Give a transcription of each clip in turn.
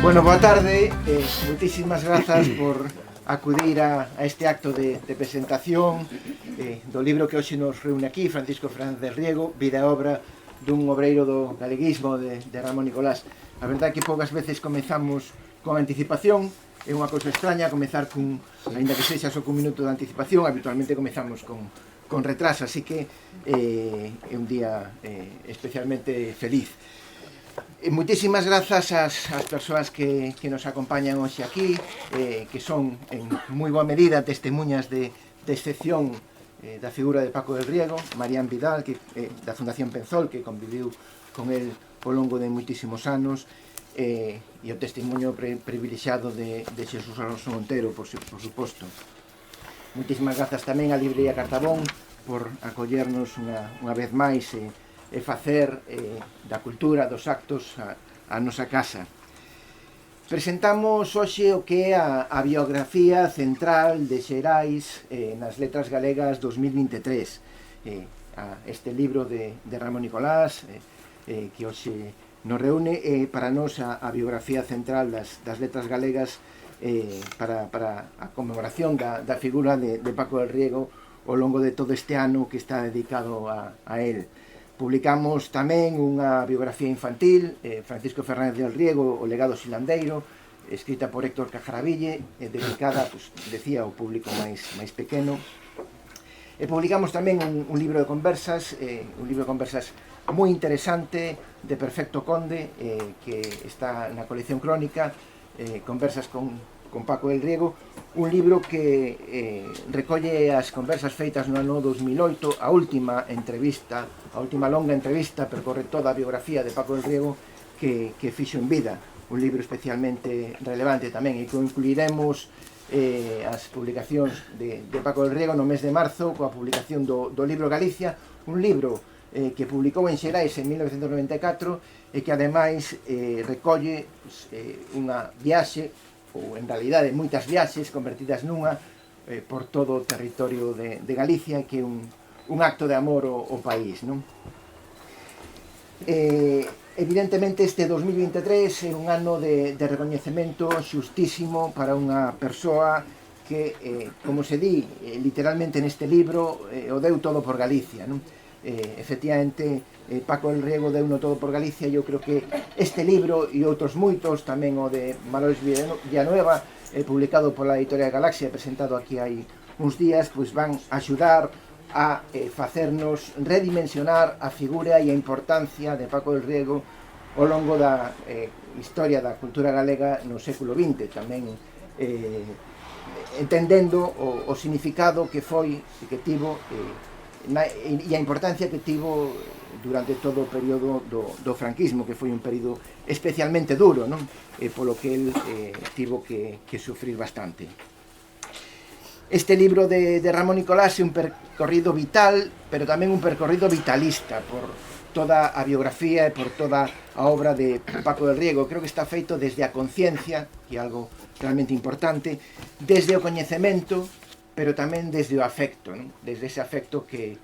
Bueno, boa tarde, moitísimas grazas por acudir a este acto de presentación do libro que hoxe nos reúne aquí, Francisco Fernández del Riego, vida e obra dun obreiro do galeguismo de Ramón Nicolás. A verdade é que poucas veces comezamos con anticipación, é unha cousa extraña comezar cun, ainda que sexa só cun minuto de anticipación, habitualmente comezamos con retraso, así que é un día especialmente feliz. Moitísimas grazas ás persoas que nos acompañan hoxe aquí, que son en moi boa medida testemunhas de excepción da figura de Paco del Riego, Marían Vidal, da Fundación Penzol, que conviviu con el ao longo de moitísimos anos, e o testimonio privilexiado de Xesús Alonso Montero, por suposto. Moitísimas grazas tamén á Librería Cartabón por acollernos unha vez máis e facer da cultura, dos actos, a nosa casa. Presentamos hoxe o que é a biografía central de Xerais nas Letras Galegas 2023. Este libro de Ramón Nicolás, que hoxe nos reúne, para nós a biografía central das Letras Galegas para a conmemoración da figura de Paco del Riego ao longo de todo este ano que está dedicado a él. Publicamos tamén unha biografía infantil, Francisco Fernández del Riego, o legado silandeiro, escrita por Héctor Cajaraville, dedicada, decía, ao público máis pequeno. E publicamos tamén un libro de conversas, moi interesante, de Perfecto Conde, que está na colección crónica, Conversas con Paco del Riego, un libro que recolle as conversas feitas no ano 2008, a última longa entrevista, percorre toda a biografía de Paco del Riego que fixo en vida, un libro especialmente relevante tamén, e que incluiremos as publicacións de Paco del Riego no mes de marzo, coa publicación do libro Galicia, un libro que publicou en Xerais en 1994 e que ademais recolle unha viaxe, ou en realidade moitas viaxes convertidas nunha por todo o territorio de Galicia, que é un acto de amor ao país, non? Evidentemente este 2023 é un ano de recoñecemento xustísimo para unha persoa que, como se di literalmente neste libro, o deu todo por Galicia, non? Efectivamente, Paco del Riego deu no todo por Galicia, e eu creo que este libro e outros moitos, tamén o de Malois Villanueva, publicado pola editorial Galaxia, presentado aquí hai uns días, pois van axudar a facernos redimensionar a figura e a importancia de Paco del Riego ao longo da historia da cultura galega no século XX, tamén entendendo o significado que foi e que tivo e a importancia que tivo durante todo o período do franquismo, que foi un período especialmente duro, non? Polo que el tivo que sufrir bastante. Este libro de Ramón Nicolás é un percorrido vital, pero tamén un percorrido vitalista por toda a biografía e por toda a obra de Paco del Riego. Creo que está feito desde a conciencia, que é algo realmente importante, desde o coñecemento, pero tamén desde o afecto, non? Desde ese afecto que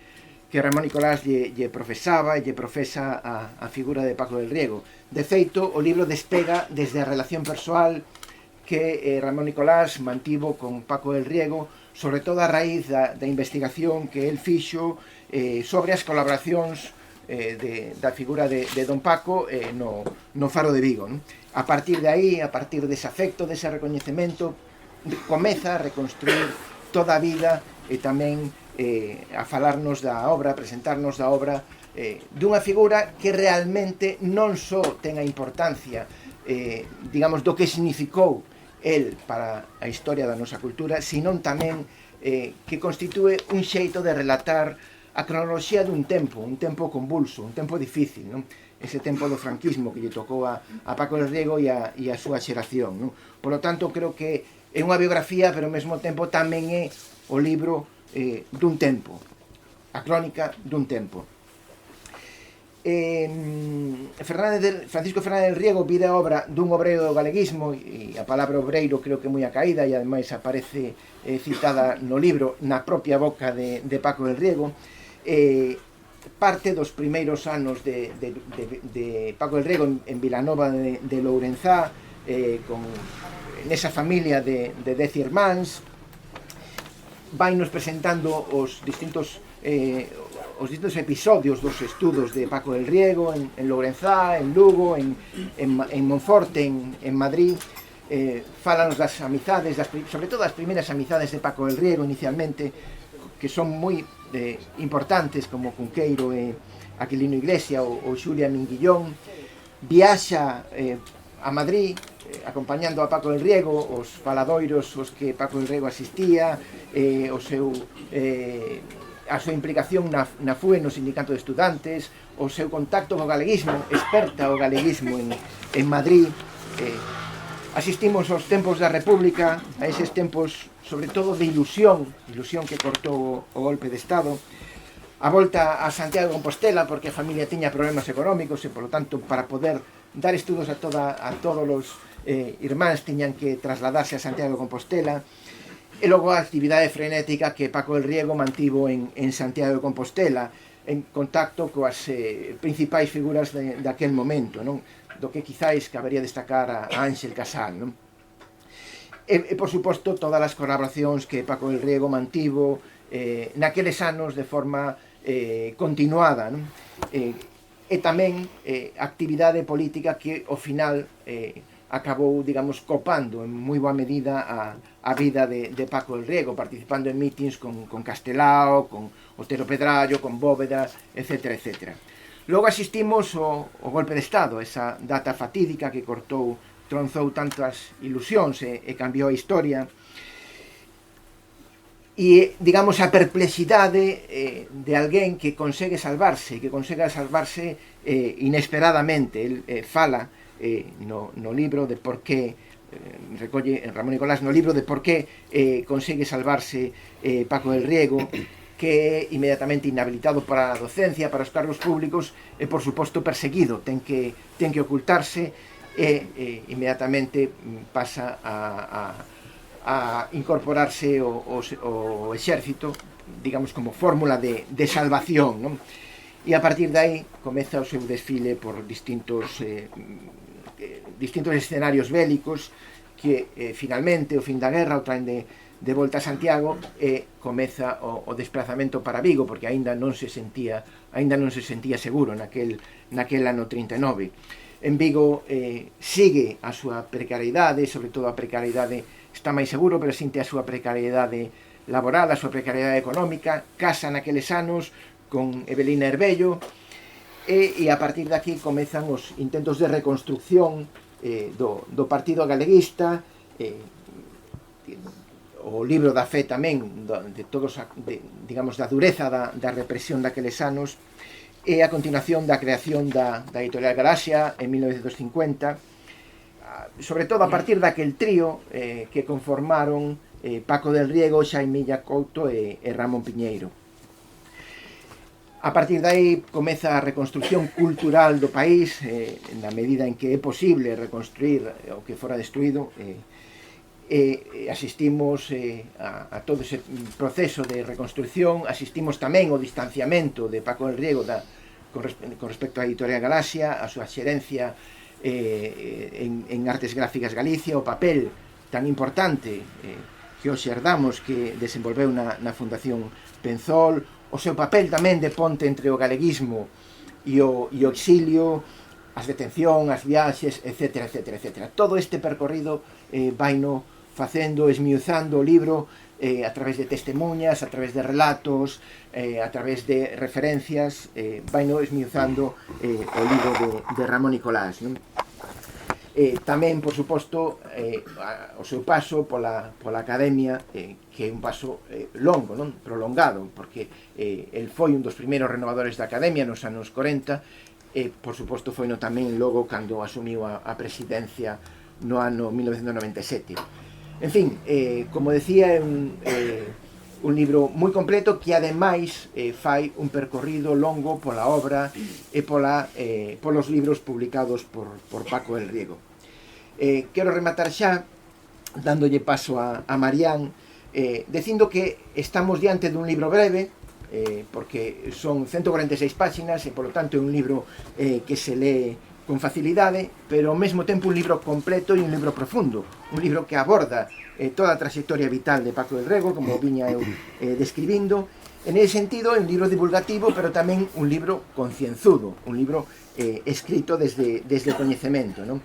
Ramón Nicolás lle profesaba e lle profesa a figura de Paco del Riego. De feito, o libro despega desde a relación persoal que Ramón Nicolás mantivo con Paco del Riego, sobre todo a raíz da investigación que el fixo sobre as colaboracións da figura de don Paco no Faro de Vigo, non? A partir de aí, a partir dese afecto, dese recoñecemento, comeza a reconstruir toda a vida e tamén a falarnos da obra, a presentarnos da obra dunha figura que realmente non só ten a importancia digamos do que significou el para a historia da nosa cultura, sino tamén que constitúe un xeito de relatar a cronoloxía dun tempo convulso, un tempo difícil, non? Ese tempo do franquismo que lle tocou a Paco del Riego e a súa xeración, non? Por lo tanto, creo que é unha biografía, pero ao mesmo tempo tamén é o libro dun tempo, a crónica dun tempo. Francisco Fernández del Riego, vida e obra dun obreiro do galeguismo, e a palabra obreiro creo que é moi acaída e ademais aparece citada no libro na propia boca de Paco del Riego. Parte dos primeiros anos de Paco del Riego en Vilanova de Lourenzá, nesa familia de 10 irmáns. Vainos presentando os distintos episodios dos estudos de Paco del Riego en Lourenzá, en Lugo, en Monforte, en Madrid. Fálanos das amizades, sobre todo das primeiras amizades de Paco del Riego inicialmente, que son moi importantes, como Cunqueiro e Aquilino Iglesia ou Xulia Minguillón. Viaxa a Madrid acompañando a Paco del Riego, os faladoiros os que Paco del Riego asistía, a súa implicación na FUE, no sindicato de estudantes, o seu contacto co galeguismo, experta o galeguismo en Madrid. Asistimos aos tempos da República, a eses tempos sobre todo de ilusión que cortou o golpe de Estado, a volta a Santiago de Compostela porque a familia tiña problemas económicos e, polo tanto, para poder dar estudos a todos os irmáns tiñan que trasladarse a Santiago de Compostela, e logo a actividade frenética que Paco del Riego mantivo en Santiago de Compostela, en contacto coas principais figuras daquel momento, non? Do que quizáis cabería destacar a Ánxel Casal, non? E por suposto, todas as colaboracións que Paco del Riego mantivo naqueles anos de forma continuada, non? E tamén actividade política que ao final acabou, digamos, copando en moi boa medida a vida de Paco del Riego, participando en mítins con Castelao, con Otero Pedrallo, con Bóveda, etc. Logo asistimos ao golpe de Estado, esa data fatídica que tronzou tantas ilusións e cambiou a historia. E, digamos, a perplexidade de alguén que consegue salvarse inesperadamente. El fala no libro de por qué, recolle Ramón Nicolás no libro de por qué consegue salvarse Paco del Riego, que é inmediatamente inhabilitado para a docencia, para os cargos públicos e, por suposto, perseguido, ten que ocultarse e inmediatamente pasa a incorporarse ao exército, digamos, como fórmula de salvación, non? E a partir de aí comeza o seu desfile por distintos escenarios bélicos que finalmente, o fin da guerra, o traen de volta a Santiago e comeza o desplazamento para Vigo, porque aínda non se sentía seguro naquel ano 39. En Vigo sigue a súa precariedade, sobre todo a precariedade, está máis seguro, pero sinte a súa precariedade laboral, a súa precariedade económica, casa naqueles anos con Evelina Herbello, e a partir de aquí comezan os intentos de reconstrucción do Partido Galeguista, o libro da fe tamén, digamos, da dureza da represión daqueles anos, e a continuación da creación da Editorial Galaxia en 1950, sobre todo a partir daquel trío que conformaron Paco del Riego, Xaimilla Couto e Ramón Piñeiro. A partir de aí comeza a reconstrucción cultural do país, na medida en que é posible reconstruir o que fora destruído, asistimos a todo ese proceso de reconstrucción, asistimos tamén ao distanciamento de Paco del Riego con respecto á Editorial Galaxia, a súa xerencia en Artes Gráficas Galicia, o papel tan importante que hoxe herdamos que desenvolveu na Fundación Penzol, o seu papel tamén de ponte entre o galeguismo e o exilio, as detencións, as viaxes, etc. Todo este percorrido vaino facendo, esmiuzando o libro a través de testemunhas, a través de relatos, a través de referencias, vaino esmiuzando o libro de Ramón Nicolás, non? Tamén, por suposto, o seu paso pola academia, que é un paso longo, non? Prolongado, porque el foi un dos primeiros renovadores da academia nos anos 40, e, por suposto, foi no tamén logo cando asumiu a presidencia no ano 1997. En fin, como decía, é un libro moi completo que, ademais, fai un percorrido longo pola obra e polos libros publicados por Paco del Riego. Quero rematar xa, dándolle paso a Marián, dicindo que estamos diante dun libro breve, porque son 146 páxinas e, polo tanto, é un libro que se lee con facilidade, pero ao mesmo tempo un libro completo e un libro profundo, un libro que aborda toda a trayectoria vital de Paco del Rego, como viña eu describindo. En ese sentido, é un libro divulgativo, pero tamén un libro concienzudo, un libro escrito desde o coñecemento, non?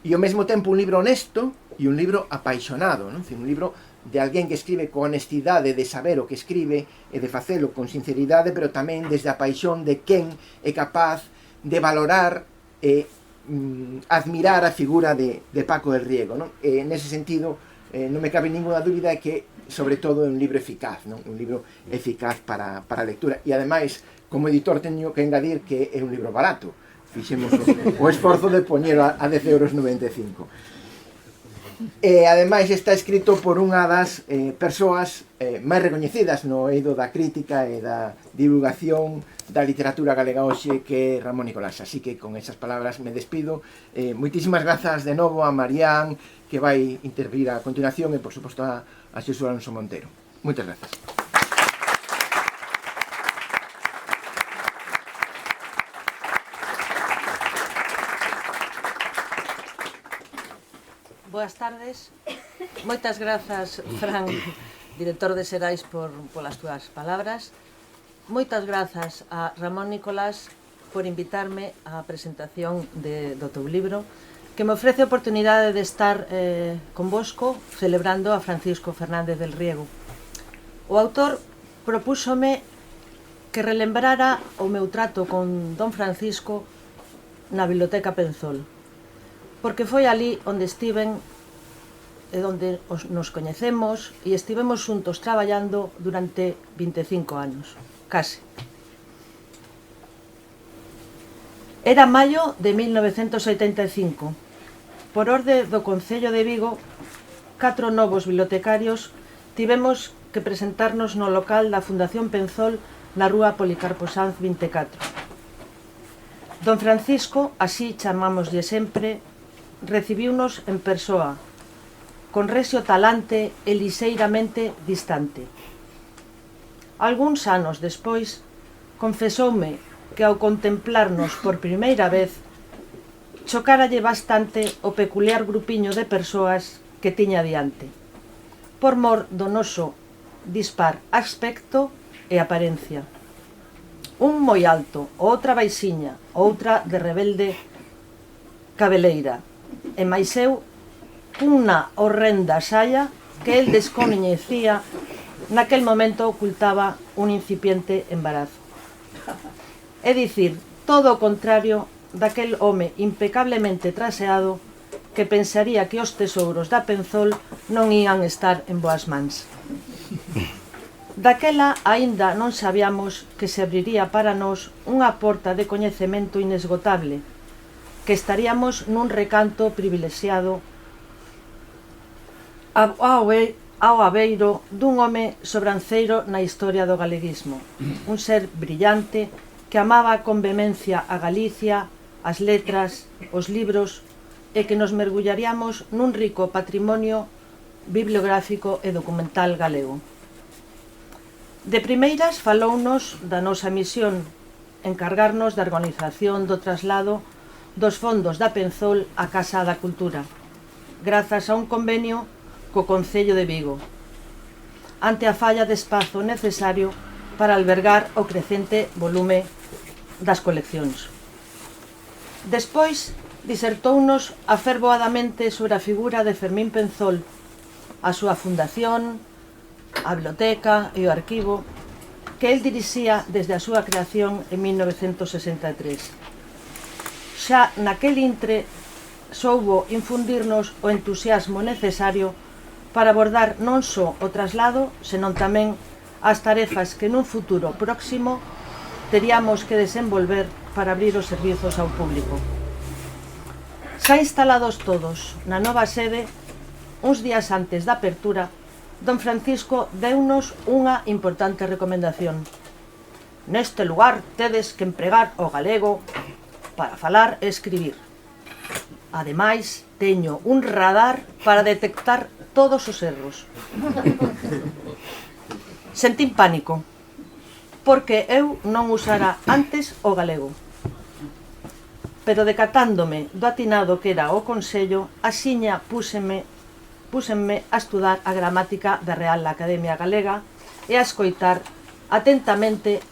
E ao mesmo tempo un libro honesto e un libro apaixonado, non? Un libro de alguén que escribe con honestidade de saber o que escribe e de facelo con sinceridade, pero tamén desde a paixón de quen é capaz de valorar e admirar a figura de Paco del Riego, non? Nese sentido, non me cabe ninguna dúbida de que, sobre todo, é un libro eficaz, non? Un libro eficaz para a lectura. E, ademais, como editor, teño que engadir que é un libro barato. Fixemos o esforzo de poñer a 10,95 €. E, ademais, está escrito por unha das persoas máis recoñecidas no eido da crítica e da divulgación da literatura galega hoxe, que é Ramón Nicolás. Así que, con esas palabras, me despido. Moitísimas grazas de novo a Marián, que vai intervir a continuación, e, por suposto, a Xesús Alonso Montero. Moitas grazas. Boas tardes. Moitas grazas, Fran, director de Xerais, polas túas palabras. Moitas grazas a Ramón Nicolás por invitarme á presentación do teu libro, que me ofrece a oportunidade de estar convosco celebrando a Francisco Fernández del Riego. O autor propúxome que relembrara o meu trato con don Francisco na Biblioteca Penzol, porque foi ali onde estiven e onde nos coñecemos e estivemos xuntos traballando durante 25 anos, case. Era maio de 1985. Por orde do Concello de Vigo, 4 novos bibliotecarios tivemos que presentarnos no local da Fundación Penzol na rúa Policarpo Sanz 24. Don Francisco, así chamámoslle sempre, recibiunos en persoa, con rexio talante e lixeiramente distante. Algúns anos despois, confesoume que ao contemplarnos por primeira vez, chocáralle bastante o peculiar grupiño de persoas que tiña diante, por mor do noso dispar aspecto e aparencia. Un moi alto, outra baixiña, outra de rebelde cabeleira, e máis eu cunha horrenda saia que el descoñecía, naquel momento ocultaba un incipiente embarazo. É dicir, todo o contrario daquel home impecablemente traseado que pensaría que os tesouros da Penzol non ían estar en boas mans. Daquela aínda non sabíamos que se abriría para nós unha porta de coñecemento inesgotable, que estaríamos nun recanto privilexiado ao abeiro dun home sobranceiro na historia do galeguismo, un ser brillante que amaba con vehemencia a Galicia, as letras, os libros, e que nos mergullaríamos nun rico patrimonio bibliográfico e documental galego. De primeiras falounos da nosa misión, encargarnos da organización do traslado dos fondos da Penzol á Casa da Cultura, grazas a un convenio co Concello de Vigo, ante a falla de espazo necesario para albergar o crecente volume das coleccións. Despois, disertounos afervoadamente sobre a figura de Fermín Penzol, a súa fundación, a biblioteca e o arquivo, que el dirixía desde a súa creación en 1963. Xa naquel intre soubo infundirnos o entusiasmo necesario para abordar non só o traslado, senón tamén as tarefas que nun futuro próximo teríamos que desenvolver para abrir os servizos ao público. Xa instalados todos na nova sede, uns días antes da apertura, don Francisco deunos unha importante recomendación. Neste lugar tedes que empregar o galego para falar e escribir. Ademais, teño un radar para detectar todos os erros. Sentín pánico, porque eu non usara antes o galego. pero decatándome do atinado que era o consello, axiña púsenme a estudar a gramática da Real Academia Galega e a escoitar atentamente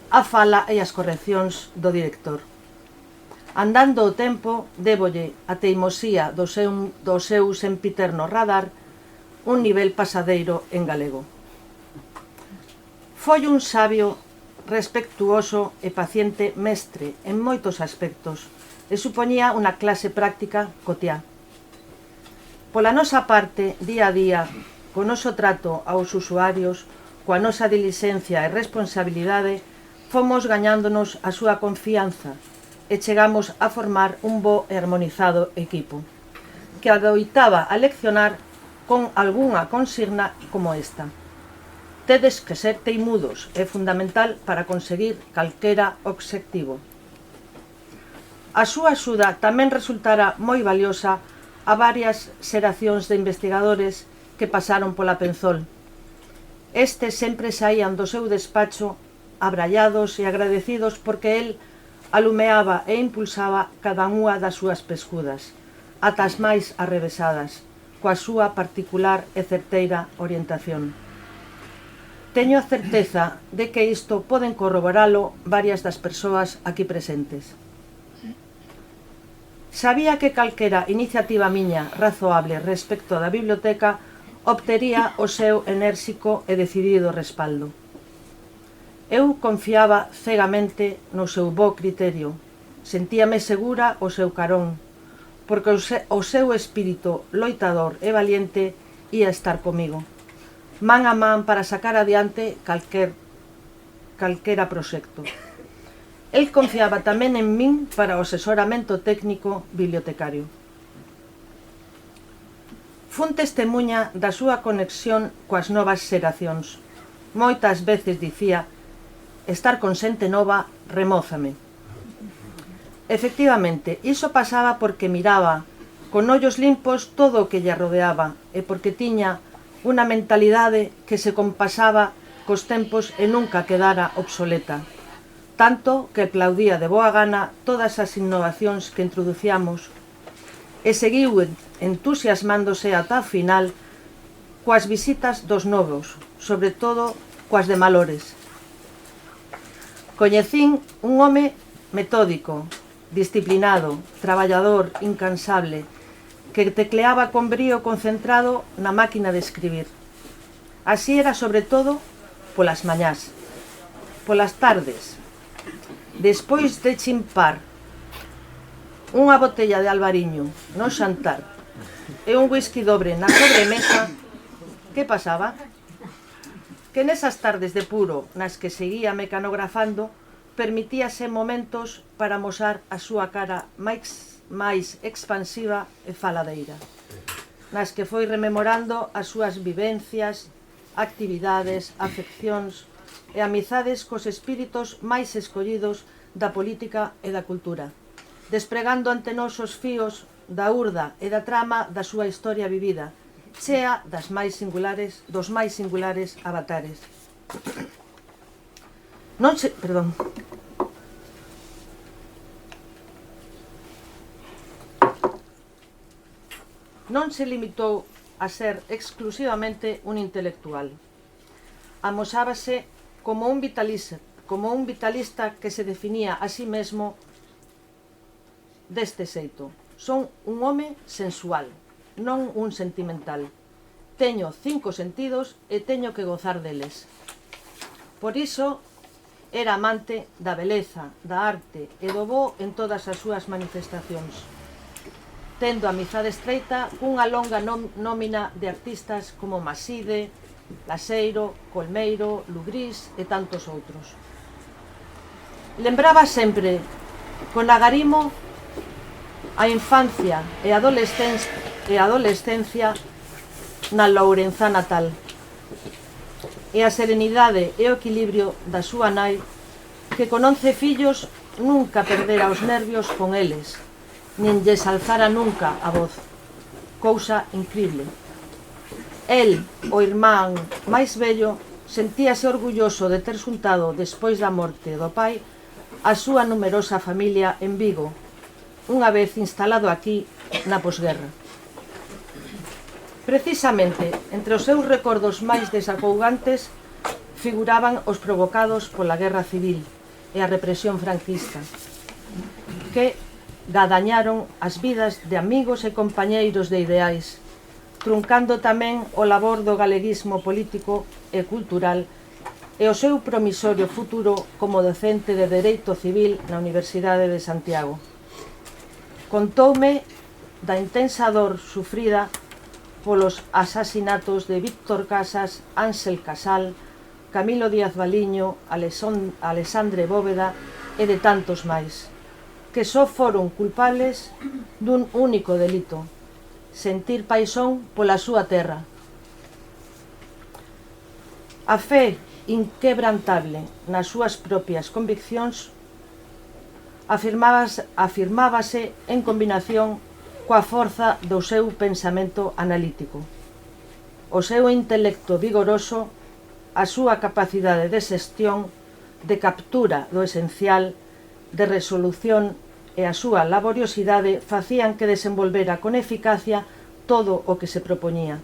a fala e as correccións do director. Andando o tempo, débolle a teimosía do seu sempiterno radar un nivel pasadeiro en galego. Foi un sabio, respectuoso e paciente mestre en moitos aspectos e supoñía unha clase práctica cotiá. Pola nosa parte, día a día, co noso trato aos usuarios, coa nosa dilixencia e responsabilidade, fomos gañándonos a súa confianza e chegamos a formar un bo e armonizado equipo, que adoitaba a leccionar con algunha consigna como esta: tedes que ser teimudos, é fundamental para conseguir calquera obxectivo. A súa axuda tamén resultara moi valiosa a varias xeracións de investigadores que pasaron pola Penzol. Estes sempre saían do seu despacho abrallados e agradecidos porque el alumeaba e impulsaba cada unha das súas pescudas, ata as máis arrevesadas, coa súa particular e certeira orientación. Teño a certeza de que isto poden corroboralo varias das persoas aquí presentes. Sabía que calquera iniciativa miña razoable respecto da biblioteca obtería o seu enérxico e decidido respaldo. Eu confiaba cegamente no seu bo criterio, sentíame segura o seu carón, porque o seu espírito loitador e valiente ia estar comigo, man a man para sacar adiante calquera proxecto. El confiaba tamén en min para o asesoramento técnico bibliotecario. Fun testemuña da súa conexión coas novas xeracións. Moitas veces dicía: estar con xente nova remózame. Efectivamente, iso pasaba porque miraba con ollos limpos todo o que lle rodeaba e porque tiña unha mentalidade que se compasaba cos tempos e nunca quedara obsoleta, tanto que aplaudía de boa gana todas as innovacións que introduciamos e seguiu entusiasmándose ata o final coas visitas dos novos, sobre todo coas de Malores. Coñecín un home metódico, disciplinado, traballador, incansable, que tecleaba con brío concentrado na máquina de escribir. Así era sobre todo polas mañás. Polas tardes, despois de chimpar unha botella de albariño no xantar e un whisky dobre na sobremesa, que pasaba? Que nesas tardes de puro nas que seguía mecanografando, permitíase momentos para amosar a súa cara máis expansiva e faladeira, nas que foi rememorando as súas vivencias, actividades, afeccións e amizades cos espíritos máis escollidos da política e da cultura, despregando ante nós os fíos da urda e da trama da súa historia vivida, chea dos máis singulares avatares. Non se limitou a ser exclusivamente un intelectual. Amosábase como un vitalista que se definía a sí mesmo deste xeito: son un home sensual, non un sentimental. Teño 5 sentidos e teño que gozar deles. Por iso era amante da beleza, da arte e do bo en todas as súas manifestacións, tendo amizade estreita cunha longa nómina de artistas como Maside, Laseiro, Colmeiro, Lugrís e tantos outros. Lembraba sempre con agarimo a infancia e a adolescencia na Lourenzá natal, e a serenidade e o equilibrio da súa nai, que con 11 fillos nunca perdera os nervios con eles, nin lles alzara nunca a voz, cousa incrible. El, o irmán máis vello, sentíase orgulloso de ter xuntado, despois da morte do pai, a súa numerosa familia en Vigo, unha vez instalado aquí na posguerra. Precisamente, entre os seus recordos máis desacougantes figuraban os provocados pola Guerra Civil e a represión franquista, que gadañaron as vidas de amigos e compañeiros de ideais, truncando tamén o labor do galeguismo político e cultural e o seu promisorio futuro como docente de Dereito Civil na Universidade de Santiago. Contoume da intensa dor sufrida polos asasinatos de Víctor Casas, Ángel Casal, Camilo Díaz Valiño, Alexandre Bóveda e de tantos máis, que só foron culpables dun único delito: sentir paixón pola súa terra. A fe inquebrantable nas súas propias conviccións afirmábase en combinación coa forza do seu pensamento analítico, o seu intelecto vigoroso, a súa capacidade de xestión, de captura do esencial, de resolución e a súa laboriosidade facían que desenvolvera con eficacia todo o que se propoñía,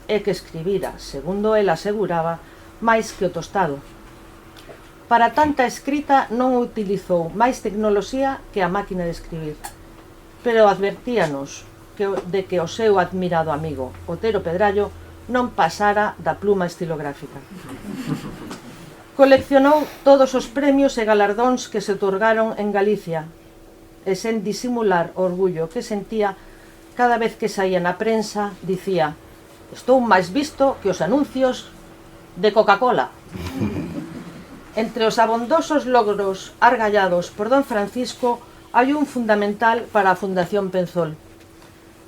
e que escribira, segundo el aseguraba, máis que o tostado. Para tanta escrita non utilizou máis tecnoloxía que a máquina de escribir, pero advertíanos de que o seu admirado amigo Otero Pedrallo non pasara da pluma estilográfica. Coleccionou todos os premios e galardóns que se otorgaron en Galicia, e sen disimular o orgullo que sentía cada vez que saía na prensa, dicía: "Estou máis visto que os anuncios de Coca-Cola". Entre os abondosos logros argallados por don Francisco hai un fundamental para a Fundación Penzol,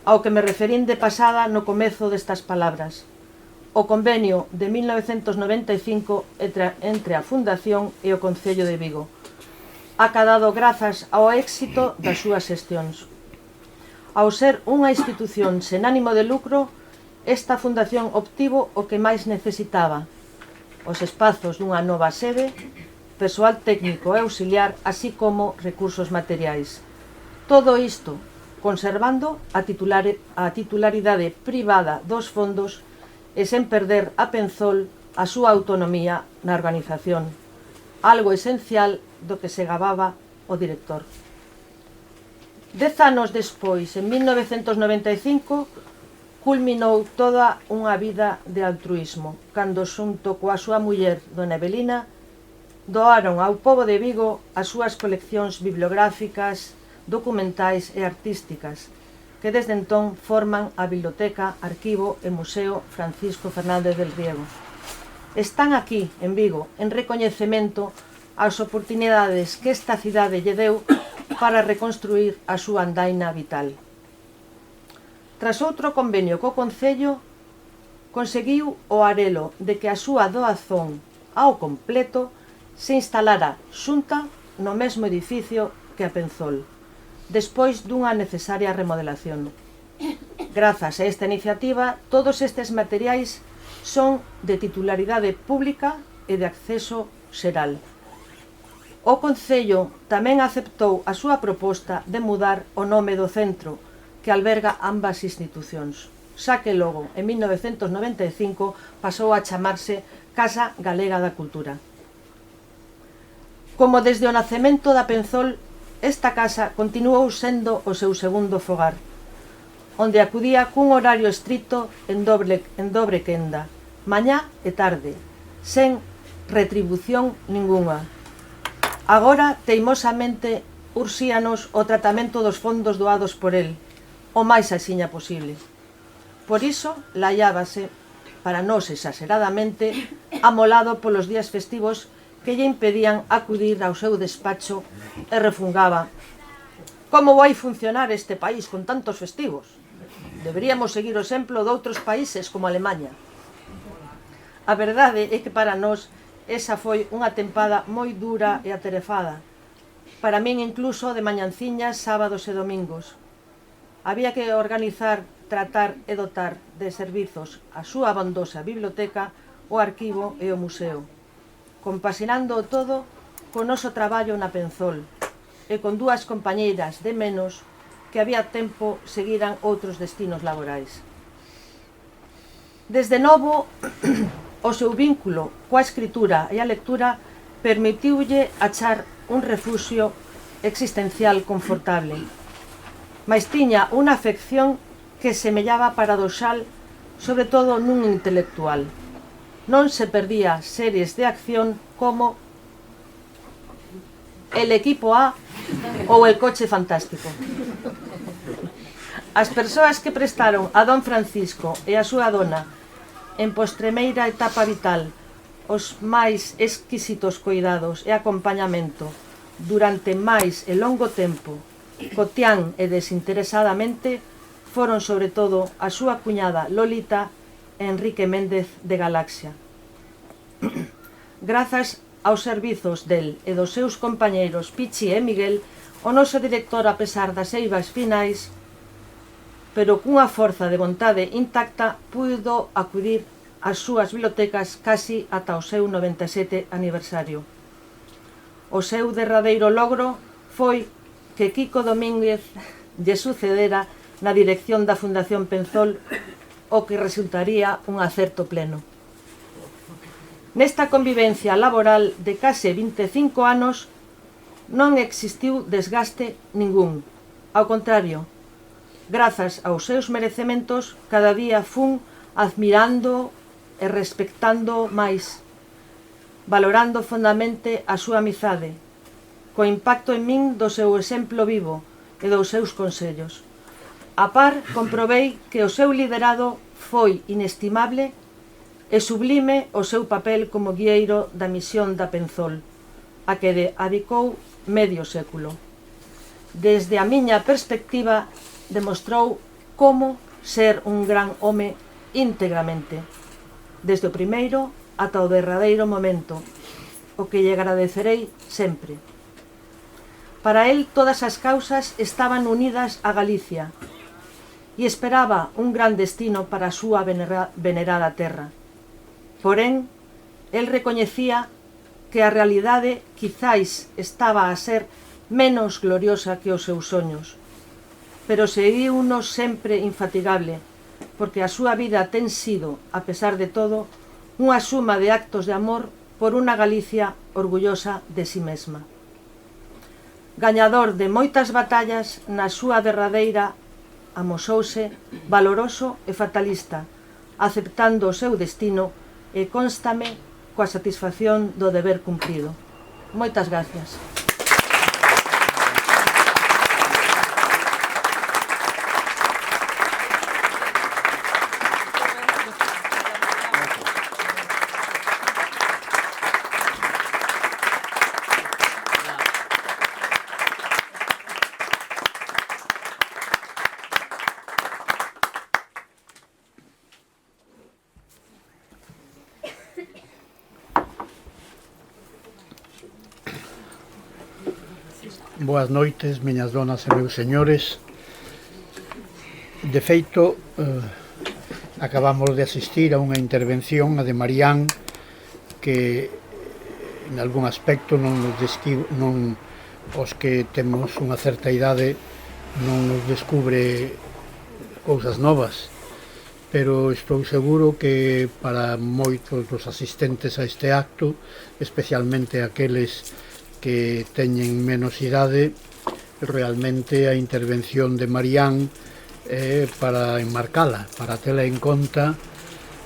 ao que me referín de pasada no comezo destas palabras: o convenio de 1995 entre a Fundación e o Concello de Vigo, acadado grazas ao éxito das súas xestións. Ao ser unha institución sen ánimo de lucro, esta fundación obtivo o que máis necesitaba: os espazos dunha nova sede, persoal técnico e auxiliar, así como recursos materiais. Todo isto conservando a titularidade privada dos fondos e sen perder a Penzol a súa autonomía na organización, algo esencial do que se gababa o director. 10 anos despois, en 1995, culminou toda unha vida de altruísmo, cando xunto coa súa muller, dona Evelina, doaron ao pobo de Vigo as súas coleccións bibliográficas, documentais e artísticas, que desde entón forman a Biblioteca, Arquivo e Museo Francisco Fernández del Riego. Están aquí, en Vigo, en recoñecemento ás oportunidades que esta cidade lle deu para reconstruir a súa andaina vital. Tras outro convenio co Concello, conseguiu o arelo de que a súa doazón ao completo se instalara xunta no mesmo edificio que a Penzol, despois dunha necesaria remodelación. Grazas a esta iniciativa, todos estes materiais son de titularidade pública e de acceso xeral. O Concello tamén aceptou a súa proposta de mudar o nome do centro que alberga ambas institucións, xa que logo, en 1995, pasou a chamarse Casa Galega da Cultura. Como desde o nacemento da Penzol, esta casa continuou sendo o seu segundo fogar, onde acudía cun horario estrito en dobre quenda, mañá e tarde, sen retribución ningunha. Agora, teimosamente, ursíanos o tratamento dos fondos doados por el, o máis axiña posible. Por iso, laiábase, para nós exageradamente, amolado polos días festivos que lle impedían acudir ao seu despacho e refungaba: "Como vai funcionar este país con tantos festivos? Deberíamos seguir o exemplo de outros países como Alemanha". A verdade é que para nós esa foi unha tempada moi dura e atarefada, para min incluso de mañanciñas, sábados e domingos. Había que organizar, tratar e dotar de servizos a súa abondosa biblioteca, o arquivo e o museo, compaxinando todo co noso traballo na Penzol, e con 2 compañeiras de menos que había tempo seguiran outros destinos laborais. Desde novo, o seu vínculo coa escritura e a lectura permitiulle achar un refuxio existencial confortable, mais tiña unha afección que semellaba paradoxal, sobre todo nun intelectual. Non se perdía series de acción como El equipo A ou El coche fantástico. As persoas que prestaron a don Francisco e a súa dona en postremeira etapa vital os máis exquisitos cuidados e acompañamento durante máis e longo tempo, cotián e desinteresadamente, foron sobre todo a súa cuñada Lolita e Enrique Méndez de Galaxia. Grazas aos servizos del e dos seus compañeiros Pichi e Miguel, o noso director, a pesar das eivas finais, pero cunha forza de vontade intacta, puido acudir ás súas bibliotecas casi ata o seu 97 aniversario. O seu derradeiro logro foi que Kiko Domínguez lle sucedera na dirección da Fundación Penzol, o que resultaría un acerto pleno. Nesta convivencia laboral de case 25 anos non existiu desgaste ningún. Ao contrario, grazas aos seus merecementos, cada día fun admirando e respectando máis, valorando fondamente a súa amizade, co impacto en min do seu exemplo vivo e dos seus consellos. A par, comprobei que o seu liderado foi inestimable e sublime o seu papel como guieiro da misión da Penzol, a que dedicou medio século. Desde a miña perspectiva, demostrou como ser un gran home íntegramente, desde o primeiro ata o derradeiro momento, o que lle agradecerei sempre. Para el, todas as causas estaban unidas a Galicia e esperaba un gran destino para a súa venerada terra. Porén, el recoñecía que a realidade quizáis estaba a ser menos gloriosa que os seus soños, pero seguiunos sempre infatigable, porque a súa vida ten sido, a pesar de todo, unha suma de actos de amor por unha Galicia orgullosa de si mesma. Gañador de moitas batallas, na súa derradeira amosouse valoroso e fatalista, aceptando o seu destino, e constame coa satisfacción do deber cumprido. Moitas gracias. Boas noites, miñas donas e meus señores. De feito, acabamos de asistir a unha intervención, a de Marián, que en algún aspecto os que temos unha certa idade non nos descubre cousas novas, pero estou seguro que para moitos dos asistentes a este acto, especialmente aqueles que teñen menos idade, realmente a intervención de Marián é para enmarcala, para tela en conta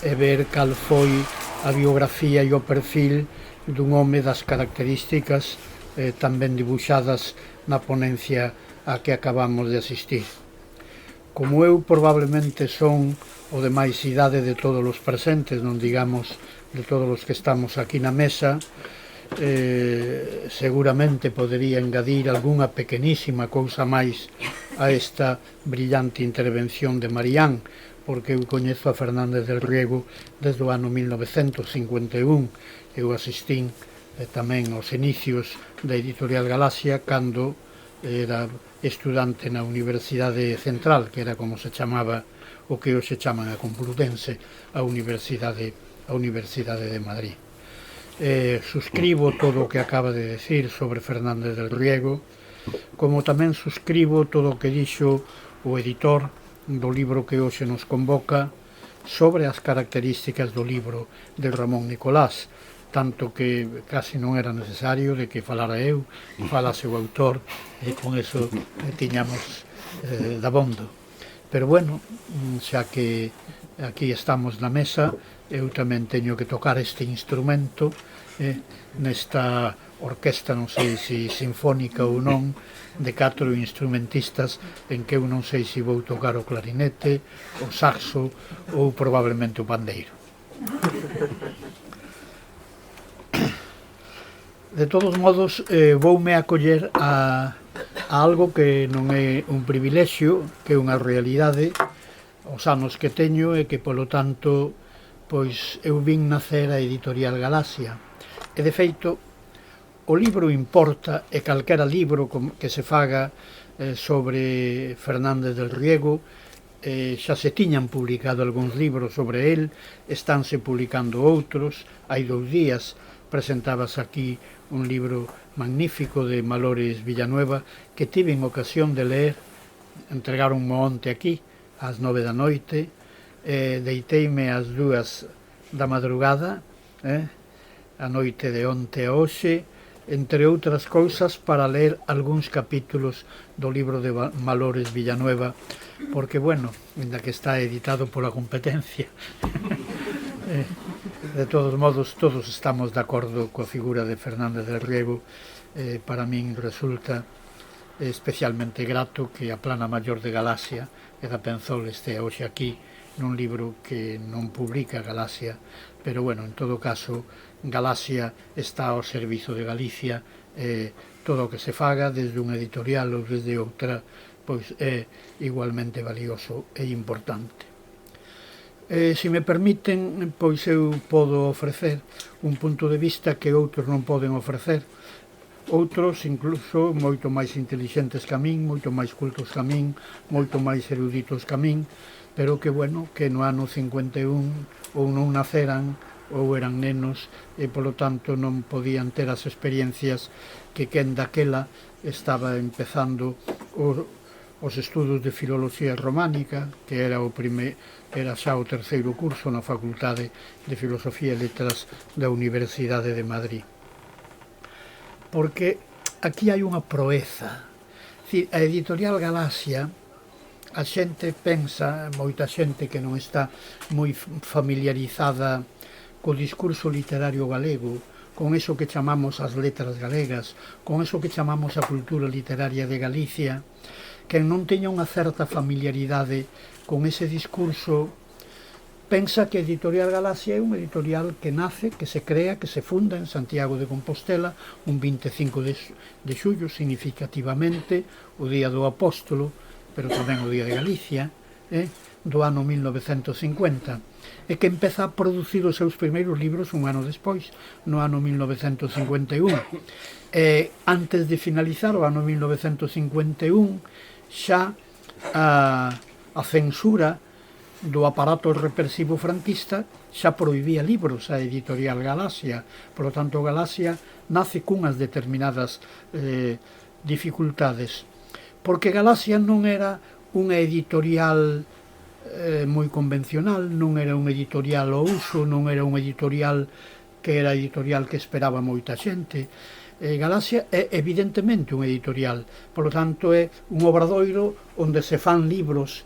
e ver cal foi a biografía e o perfil dun home das características tan ben dibuixadas na ponencia a que acabamos de asistir. Como eu probablemente son o de máis idade de todos os presentes, non digamos de todos os que estamos aquí na mesa, seguramente podería engadir algunha pequenísima cousa máis a esta brillante intervención de Marián, porque eu coñezo a Fernández del Riego desde o ano 1951. Eu asistín tamén aos inicios da Editorial Galaxia cando era estudante na Universidade Central, que era como se chamaba o que hoxe chaman a Complutense, a Universidade de Madrid. Suscribo todo o que acaba de decir sobre Fernández del Riego. como tamén suscribo todo o que dixo o editor do libro que hoxe nos convoca sobre as características do libro de Ramón Nicolás, tanto que casi non era necesario de que falara eu, falase o autor, e con eso tiñamos dabondo. Pero bueno, xa que aquí estamos na mesa, eu tamén teño que tocar este instrumento nesta orquesta, non sei se sinfónica ou non, de 4 instrumentistas en que eu non sei se vou tocar o clarinete, o saxo ou probablemente o pandeiro. De todos modos, voume acoller a algo que non é un privilexio, que é unha realidade, os anos que teño, e que, polo tanto, pois eu vin nacer a Editorial Galaxia. E, de feito, o libro importa, e calquera libro que se faga sobre Fernández del Riego, xa se tiñan publicado algúns libros sobre el, estánse publicando outros. Hai 2 días presentabas aquí un libro magnífico de Malores Villanueva que tiven ocasión de ler, entregaron onte aquí ás 9 da noite, deiteime ás 2 da madrugada, a noite de onte a hoxe, entre outras cousas, para ler algúns capítulos do libro de Malores Villanueva, porque, bueno, ainda que está editado pola competencia, de todos modos, todos estamos de acordo coa figura de Fernández del Riego. Para min resulta especialmente grato que a Plana Maior de Galaxia e da Penzol este hoxe aquí nun libro que non publica Galaxia, pero, bueno, en todo caso, Galaxia está ao servizo de Galicia, todo o que se faga desde unha editorial ou desde outra, pois é igualmente valioso e importante. Se me permiten, pois eu podo ofrecer un punto de vista que outros non poden ofrecer, outros incluso moito máis intelixentes que a min, moito máis cultos que a min, moito máis eruditos que a min, pero que, bueno, que no ano 51 ou non naceran ou eran nenos e, polo tanto, non podían ter as experiencias que quen daquela estaba empezando os estudos de filoloxía románica, que era xa o 3º curso na Facultade de Filosofía e Letras da Universidade de Madrid. Porque aquí hai unha proeza. A Editorial Galaxia, a xente pensa, moita xente que non está moi familiarizada co discurso literario galego, con eso que chamamos as letras galegas, con eso que chamamos a cultura literaria de Galicia, que non teña unha certa familiaridade con ese discurso, pensa que Editorial Galaxia é unha editorial que nace, que se crea, que se funda en Santiago de Compostela un 25 de xullo, significativamente o Día do Apóstolo, pero tamén o Día de Galicia, do ano 1950, e que empeza a producir os seus primeiros libros un ano despois, no ano 1951. Antes de finalizar o ano 1951, xa a censura do aparato represivo franquista xa prohibía libros a Editorial Galaxia. Por lo tanto, Galaxia nace cunhas determinadas dificultades, porque Galaxia non era unha editorial moi convencional, non era un editorial ao uso, non era un editorial que esperaba moita xente. Galaxia é evidentemente un editorial, polo tanto é un obradoiro onde se fan libros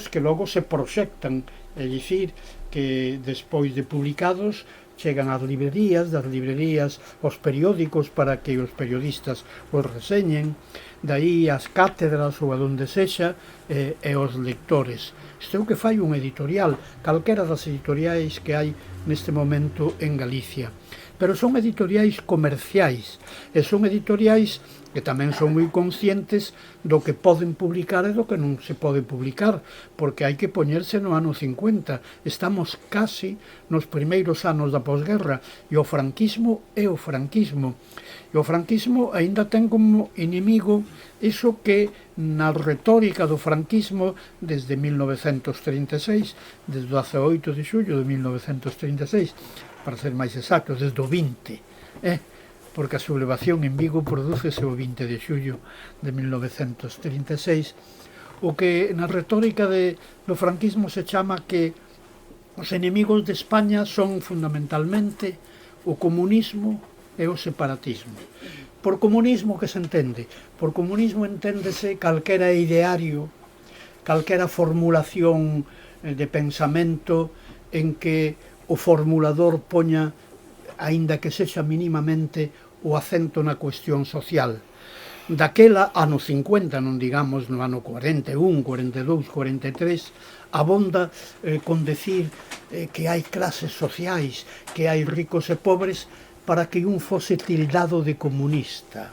que logo se proxectan, é dicir, que despois de publicados chegan ás librerías, das librerías aos periódicos para que os periodistas os reseñen, daí as cátedras ou a donde sexa, e os lectores. Isto é o que fai un editorial, calquera das editoriais que hai neste momento en Galicia. Pero son editoriais comerciais, e son editoriais que tamén son moi conscientes do que poden publicar e do que non se pode publicar, porque hai que poñerse no ano 50. Estamos casi nos primeiros anos da posguerra, e o franquismo é o franquismo. E o franquismo aínda ten como inimigo iso que na retórica do franquismo desde 1936, desde o 18 de xullo de 1936, para ser máis exactos, desde o 20, porque a sublevación en Vigo prodúcese o 20 de xullo de 1936, o que na retórica do franquismo se chama que os enemigos de España son fundamentalmente o comunismo e o separatismo. Por comunismo que se entende? Por comunismo enténdese calquera ideario, calquera formulación de pensamento en que o formulador poña, aínda que sexa mínimamente, o acento na cuestión social. Daquela, ano 50, non digamos no ano 41, 42, 43, abonda con decir que hai clases sociais, que hai ricos e pobres, para que un fose tildado de comunista.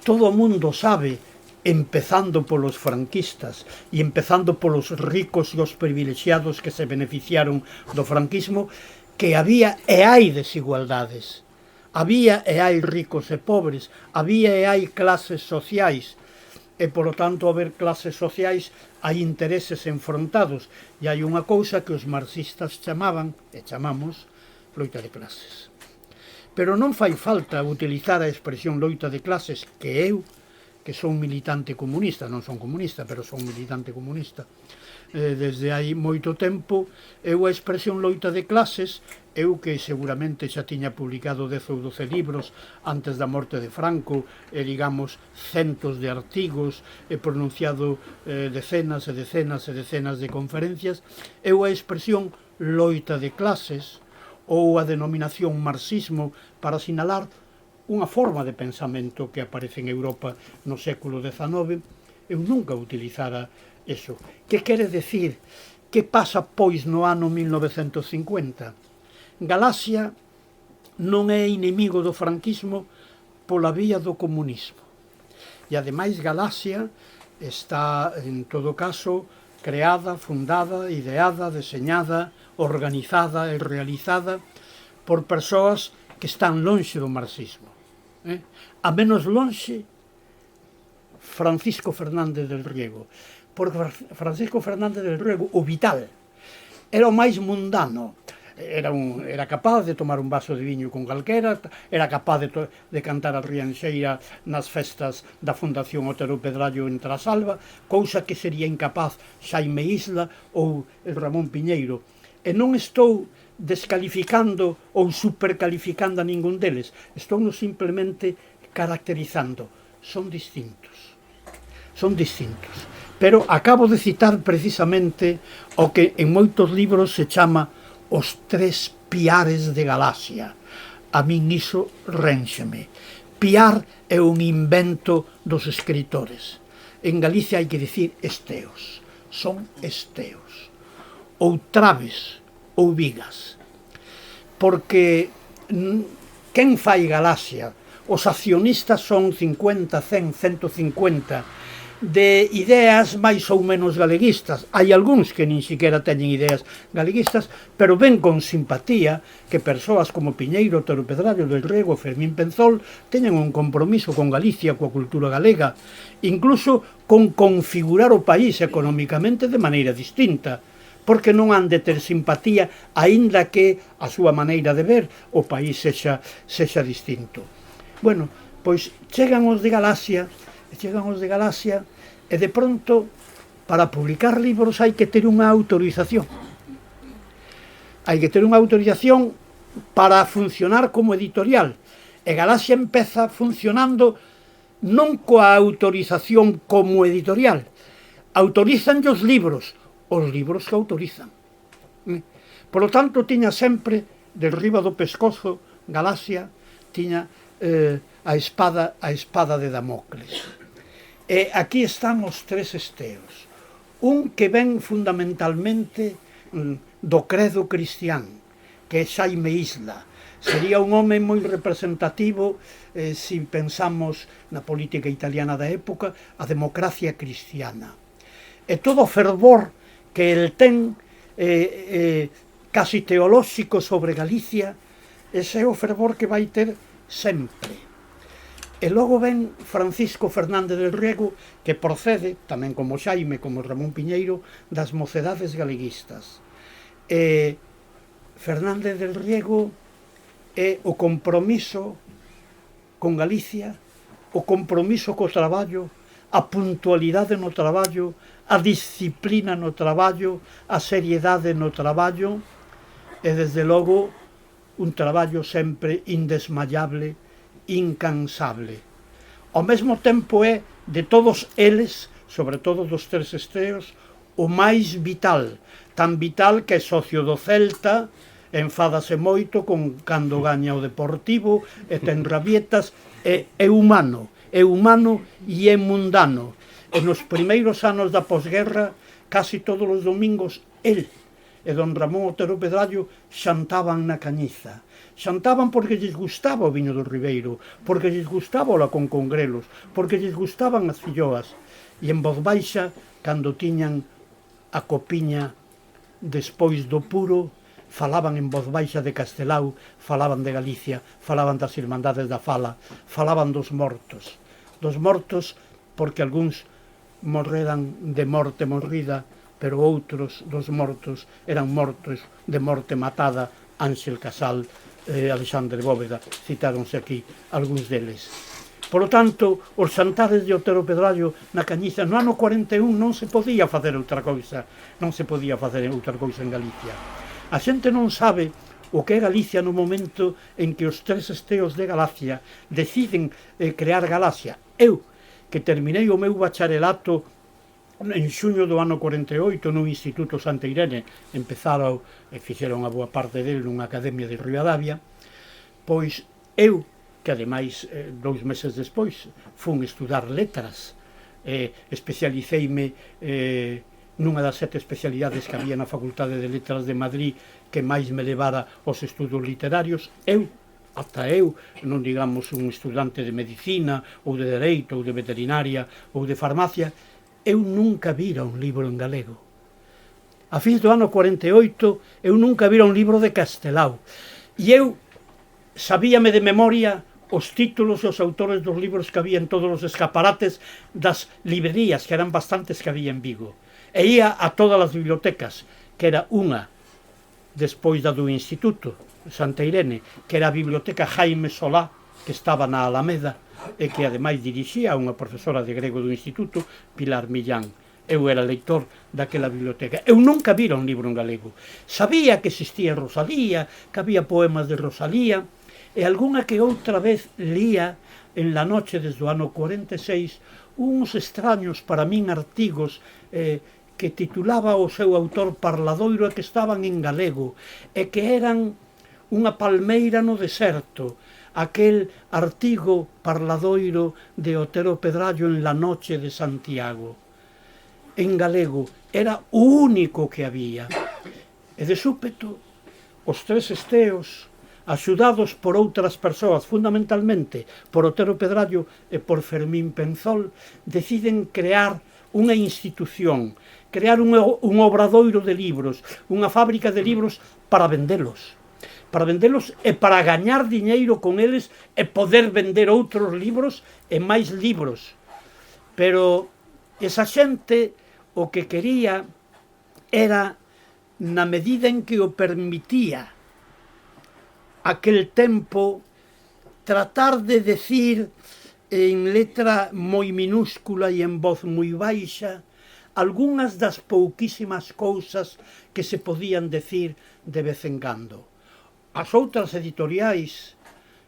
Todo o mundo sabe, empezando polos franquistas e empezando polos ricos e os privilexiados que se beneficiaron do franquismo, que había e hai desigualdades. Había e hai ricos e pobres, había e hai clases sociais, e, polo tanto, haber clases sociais, hai intereses enfrontados, e hai unha cousa que os marxistas chamaban, e chamamos, loita de clases. Pero non fai falta utilizar a expresión loita de clases, que eu, que son militante comunista, non son comunista, pero son militante comunista, desde hai moito tempo, eu a expresión loita de clases, eu que seguramente xa tiña publicado 10 ou 12 libros antes da morte de Franco, e digamos centos de artigos, e pronunciado decenas e decenas e decenas de conferencias, eu a expresión loita de clases, ou a denominación marxismo, para sinalar unha forma de pensamento que aparece en Europa no século XIX, eu nunca utilizara eso. Que quere decir? Que pasa, pois, no ano 1950? Galaxia non é inimigo do franquismo pola vía do comunismo. E, ademais, Galaxia está, en todo caso, creada, fundada, ideada, deseñada, organizada e realizada por persoas que están lonxe do marxismo. A menos lonxe, Francisco Fernández del Riego. Porque Francisco Fernández del Riego, o vital, era o máis mundano. Era capaz de tomar un vaso de viño con calquera, era capaz de cantar a rianxeira nas festas da Fundación Otero Pedrallo en Trasalba, cousa que sería incapaz Xaime Isla ou Ramón Piñeiro. E non estou descalificando ou supercalificando a ningún deles, estou simplemente caracterizando. Son distintos. Son distintos. Pero acabo de citar precisamente o que en moitos libros se chama os 3 piares de Galaxia. A min iso rénxeme. Piar é un invento dos escritores. En Galicia hai que dicir esteos. Son esteos. Ou traves, ou vigas. Porque quen fai Galaxia? Os accionistas son 50, 100, 150 de ideas máis ou menos galeguistas. Hai algúns que nin siquiera teñen ideas galeguistas, pero ven con simpatía que persoas como Piñeiro, Otero Pedrallo, del Riego, Fermín Penzol teñen un compromiso con Galicia, coa cultura galega, incluso con configurar o país económicamente de maneira distinta, porque non han de ter simpatía, aínda que a súa maneira de ver o país sexa distinto. Bueno, pois chegan os de Galaxia, e de pronto, para publicar libros hai que ter unha autorización. Hai que ter unha autorización para funcionar como editorial. E Galaxia empeza funcionando non coa autorización como editorial. Autorizan os libros que autorizan. Por lo tanto, tiña sempre, derriba do pescozo, Galaxia, tiña a espada de Damocles. E aquí están os 3 esteos. Un que ven fundamentalmente do credo cristián, que é Xaime Isla. Sería un home moi representativo, se pensamos na política italiana da época, a democracia cristiana. E todo o fervor que el ten casi teolóxico sobre Galicia, ese é o fervor que vai ter sempre. E logo ven Francisco Fernández del Riego, que procede, tamén como Xaime, como Ramón Piñeiro, das mocedades galeguistas. E Fernández del Riego é o compromiso con Galicia, o compromiso co traballo, a puntualidade no traballo, a disciplina no traballo, a seriedade no traballo e, desde logo, un traballo sempre indesmayable, incansable. Ao mesmo tempo é, de todos eles, sobre todo dos tres esteos, o máis vital, tan vital que é socio do Celta, enfádase moito con cando gaña o Deportivo, e ten rabietas, é humano e é mundano. E nos primeiros anos da posguerra, casi todos os domingos, el e don Ramón Otero Pedrallo xantaban na Cañiza. Xantaban porque lles gustaba o viño do Ribeiro, porque lles gustaba o lacón con grelos, porque lles gustaban as filloas. E en voz baixa, cando tiñan a copiña despois do puro, falaban en voz baixa de Castelao, falaban de Galicia, falaban das Irmandades da Fala, falaban dos mortos porque algúns morreran de morte morrida, pero outros dos mortos eran mortos de morte matada. Ángel Casal, Alexandre Bóveda, citáronse aquí algúns deles. Por lo tanto, os xantares de Otero Pedrallo na Cañiza no ano 41 non se podía facer outra cousa, non se podía facer outra cousa en Galicia. A xente non sabe o que é Galicia no momento en que os tres esteos de Galacia deciden crear Galacia. Eu, que terminei o meu bacharelato en xuño do ano 48 no Instituto Santa Irene, empezaron e fixeron a boa parte dele nunha academia de Ribadavia, pois eu, que ademais 2 meses despois fun estudar letras, especialiceime nunha das 7 especialidades que había na Facultade de Letras de Madrid que máis me levara aos estudos literarios. Ata eu, non digamos un estudante de medicina ou de dereito ou de veterinaria ou de farmacia, eu nunca vira un libro en galego. A fins do ano 48 eu nunca vira un libro de Castelao. E eu sabíame de memoria os títulos e os autores dos libros que había en todos os escaparates das librerías, que eran bastantes que había en Vigo. E ia a todas as bibliotecas, que era unha despois da do Instituto Santa Irene, que era a Biblioteca Jaime Solá, que estaba na Alameda, e que ademais dirixía unha profesora de grego do Instituto, Pilar Millán. Eu era lector daquela biblioteca. Eu nunca vira un libro en galego. Sabía que existía Rosalía, que había poemas de Rosalía, e algunha que outra vez lía en la noche desde o ano 46 uns extraños para min artigos que titulaba o seu autor Parladoiro e que estaban en galego e que eran unha palmeira no deserto, aquel artigo Parladoiro de Otero Pedrallo en la noche de Santiago. En galego era o único que había. E de súpeto, os tres esteos, axudados por outras persoas, fundamentalmente por Otero Pedrallo e por Fermín Penzol, deciden crear unha institución, crear un obradoiro de libros, unha fábrica de libros para vendelos e para gañar diñeiro con eles e poder vender outros libros e máis libros. Pero esa xente o que quería era, na medida en que o permitía aquel tempo, tratar de decir en letra moi minúscula e en voz moi baixa algunhas das pouquísimas cousas que se podían decir de vez en cando. As outras editoriais,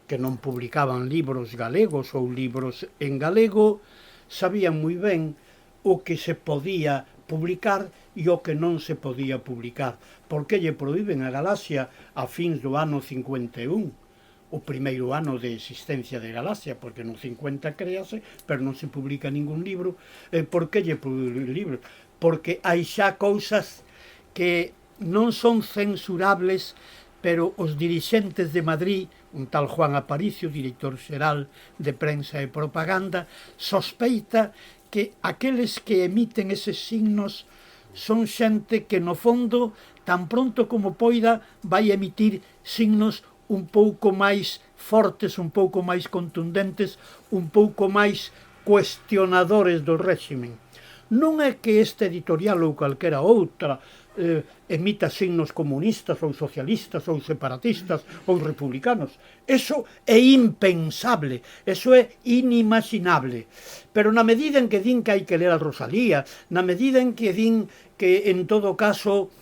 que non publicaban libros galegos ou libros en galego, sabían moi ben o que se podía publicar e o que non se podía publicar. Porque lle proíben a Galaxia a fins do ano 51, o primeiro ano de existencia de Galaxia, porque no 50 créase, pero non se publica ningún libro. Por que lle proíben libros? Porque hai xa cousas que non son censurables, pero os dirixentes de Madrid, un tal Juan Aparicio, director xeral de Prensa e Propaganda, sospeita que aqueles que emiten eses signos son xente que no fondo, tan pronto como poida, vai emitir signos un pouco máis fortes, un pouco máis contundentes, un pouco máis cuestionadores do réximen. Non é que este editorial ou calquera outra emita signos comunistas ou socialistas ou separatistas ou republicanos. Eso é impensable, eso é inimaginable. Pero na medida en que din que hai que ler a Rosalía, na medida en que din que en todo caso,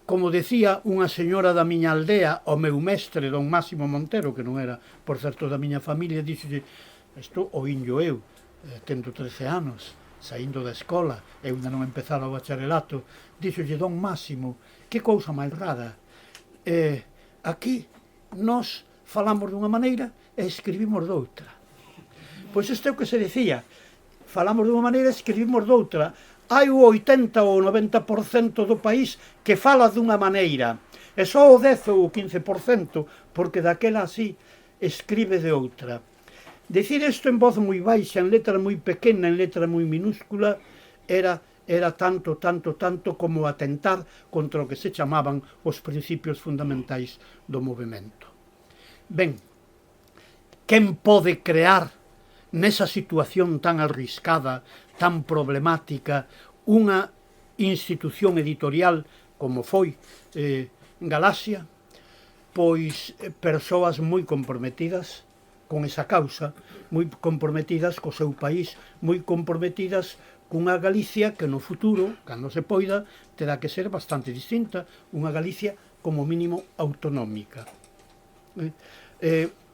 como decía unha señora da miña aldea, o meu mestre, don Máximo Montero, que non era, por certo, da miña familia, dixolle, isto o inlo eu, tendo 13 anos, saindo da escola, eu ainda non empezara o bacharelato, dixolle, don Máximo, que cousa máis rara, aquí nós falamos dunha maneira e escribimos doutra. Pois isto é o que se decía, falamos dunha maneira e escribimos doutra. Hai o 80 ou 90% do país que fala dunha maneira, e só o 10 ou o 15%, porque daquela así escribe de outra. Decir isto en voz moi baixa, en letra moi pequena, en letra moi minúscula, era tanto como atentar contra o que se chamaban os principios fundamentais do movimento. Ben, quen pode crear nesa situación tan arriscada, tan problemática, unha institución editorial como foi Galaxia? Pois persoas moi comprometidas con esa causa, moi comprometidas co seu país, moi comprometidas cunha Galicia que no futuro, cando se poida, terá que ser bastante distinta, unha Galicia como mínimo autonómica.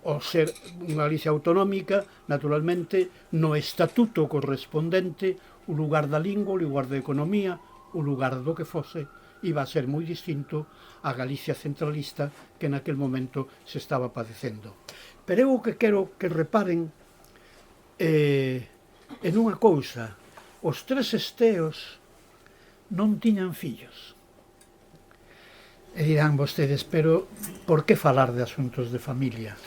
O ser unha Galicia autonómica, naturalmente, no estatuto correspondente, o lugar da lingua, o lugar da economía, o lugar do que fose, iba a ser moi distinto a Galicia centralista que naquel momento se estaba padecendo. Pero eu o que quero que reparen en unha cousa, os tres esteos non tiñan fillos. E dirán vostedes, pero por que falar de asuntos de familia?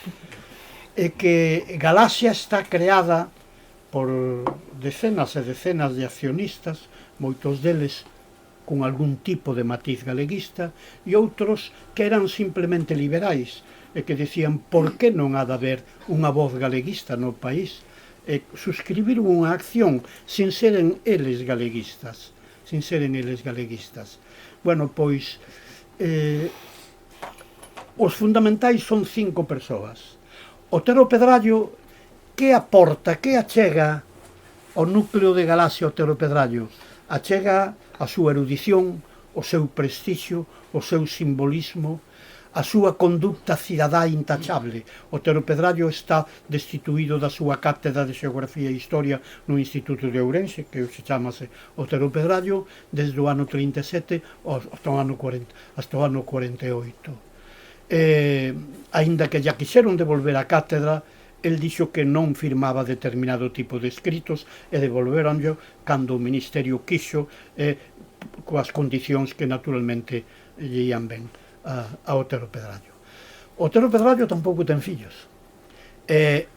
É que Galaxia está creada por decenas e decenas de accionistas, moitos deles con algún tipo de matiz galeguista, e outros que eran simplemente liberais, e que decían por que non ha de haber unha voz galeguista no país, e suscribiron unha acción sin seren eles galeguistas, Bueno, pois, os fundamentais son 5 persoas. Otero Pedrallo, que aporta, que achega ao núcleo de Galaxia Otero Pedrallo? Achega a súa erudición, o seu prestixio, o seu simbolismo, a súa conducta cidadá intachable. Otero Pedrallo está destituído da súa cátedra de Xeografía e Historia no Instituto de Ourense, que se chamase Otero Pedrallo, desde o ano 37 hasta o ano 48. Aínda que ya quixeron devolver a cátedra, el dixo que non firmaba determinado tipo de escritos e devolveronllo cando o Ministerio quixo, coas condicións que naturalmente lle ian ben a Otero Pedrallo. Otero Pedrallo tampouco ten fillos.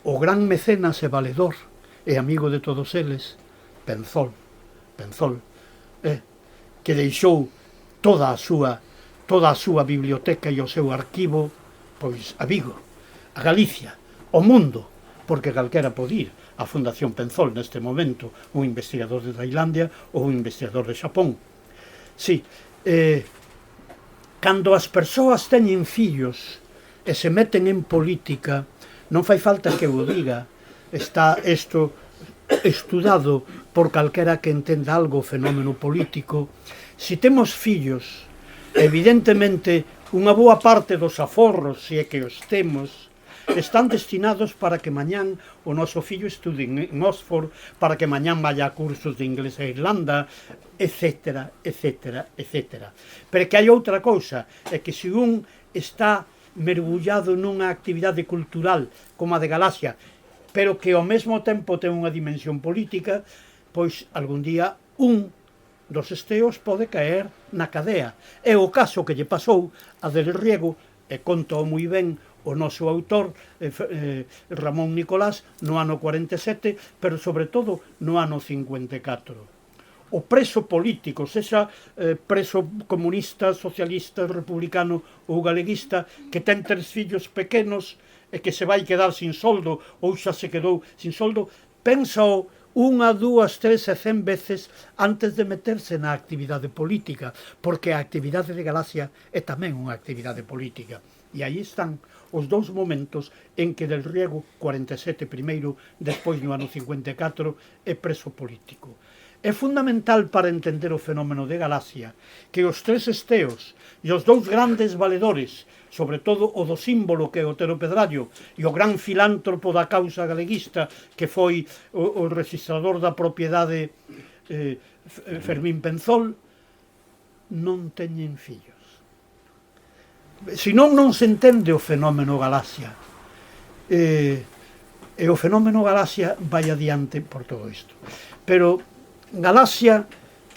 O gran mecenas e valedor e amigo de todos eles, Penzol, que deixou toda a súa biblioteca e o seu arquivo, pois a Vigo, a Galicia, o mundo, porque calquera pode ir á Fundación Penzol neste momento, un investigador de Tailandia ou un investigador de Xapón. Sí, cando as persoas teñen fillos e se meten en política, non fai falta que o diga, está isto estudado por calquera que entenda algo o fenómeno político. Se temos fillos, evidentemente, unha boa parte dos aforros, se é que os temos, están destinados para que mañán o noso fillo estude en Oxford, para que mañán vaya a cursos de inglés a Irlanda, etcétera. Pero que hai outra cousa, é que se un está mergullado nunha actividade cultural como a de Galaxia, pero que ao mesmo tempo ten unha dimensión política, pois algún día un dos esteos pode caer na cadea. É o caso que lle pasou a Del Riego, e contou moi ben o noso autor, Ramón Nicolás, no ano 47, pero sobre todo no ano 54. O preso político, sexa preso comunista, socialista, republicano ou galeguista, que ten 3 fillos pequenos e que se vai quedar sin soldo ou xa se quedou sin soldo, pensa unha, dúas, tres e 100 veces antes de meterse na actividade política, porque a actividade de Galaxia é tamén unha actividade política. E aí están os dous momentos en que Del Riego, 47 primeiro, despois no ano 54, é preso político. É fundamental para entender o fenómeno de Galaxia que os tres esteos e os dous grandes valedores, sobre todo o do símbolo que é Otero Pedrallo e o gran filántropo da causa galeguista que foi o registrador da propiedade Fermín Penzol, non teñen fillos. Senón non se entende o fenómeno Galaxia. E o fenómeno Galaxia vai adiante por todo isto. Pero Galaxia,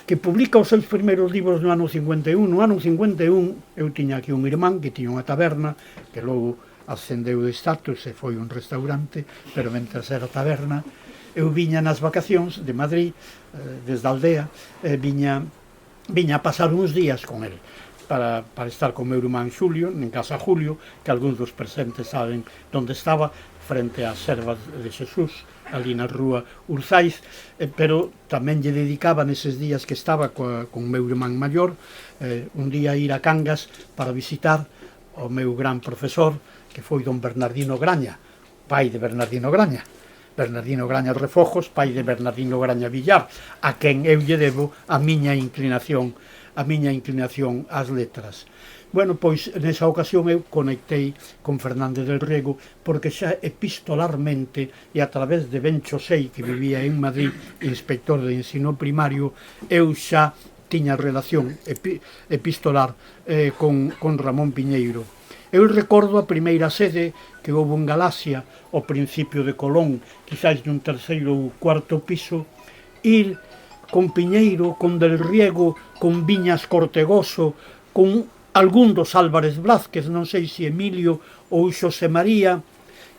que publica os seus primeiros libros no ano 51, no ano 51 eu tiña aquí un irmán que tiña unha taberna, que logo ascendeu de status e foi un restaurante, pero mentres era taberna, eu viña nas vacacións de Madrid, desde a aldea, viña a pasar uns días con el, para estar con meu irmán Xulio, en casa Julio, que algúns dos presentes saben onde estaba, frente ás Servas de Xesús, ali na rúa Urzaiz, pero tamén lle dedicaba neses días que estaba con meu irmán maior, un día ir a Cangas para visitar o meu gran profesor, que foi don Bernardino Graña, pai de Bernardino Graña. Bernardino Graña Refojos, pai de Bernardino Graña Villar, a quen eu lle debo a miña inclinación ás letras. Bueno, pois nesa ocasión eu conectei con Fernández del Riego porque xa epistolarmente e a través de Ben Chosei, que vivía en Madrid, inspector de ensino primario, eu xa tiña relación epistolar con Ramón Piñeiro. Eu recordo a primeira sede que houve en Galaxia, ao principio de Colón, quizás nun terceiro ou cuarto piso, ir con Piñeiro, con Del Riego, con Viñas Cortegoso, con algún dos Álvarez Blázquez, non sei se Emilio ou Xosé María,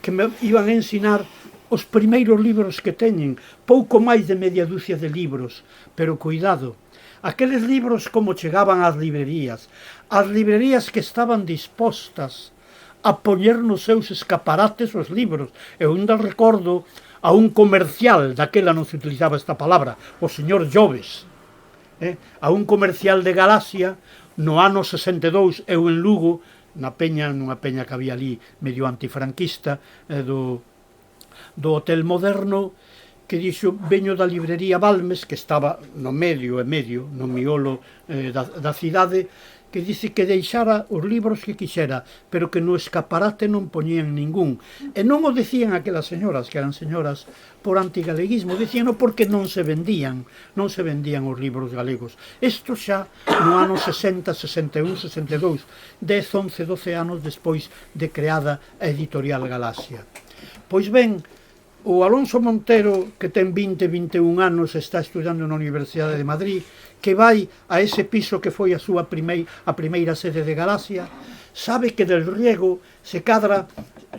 que me iban a ensinar os primeiros libros que teñen, pouco máis de media dúcia de libros, pero cuidado, aqueles libros como chegaban ás librerías que estaban dispostas a poñer nos seus escaparates os libros. Eu ainda recordo a un comercial, daquela non se utilizaba esta palabra, o señor Lloves, a un comercial de Galaxia, no ano 62, eu en Lugo, nunha peña que había ali medio antifranquista, do Hotel Moderno, que dixo, veño da librería Balmes, que estaba no medio, no miolo da cidade, que dice que deixara os libros que quixera, pero que no escaparate non poñían ningún. E non o decían aquelas señoras, que eran señoras por antigaleguismo, decían porque non se vendían os libros galegos. Isto xa no ano 60, 61, 62, 10, 11, 12 anos despois de creada a editorial Galaxia. Pois ben, o Alonso Montero, que ten 20, 21 anos, está estudando na Universidade de Madrid, que vai a ese piso que foi a primeira sede de Galaxia, sabe que Del Riego se cadra,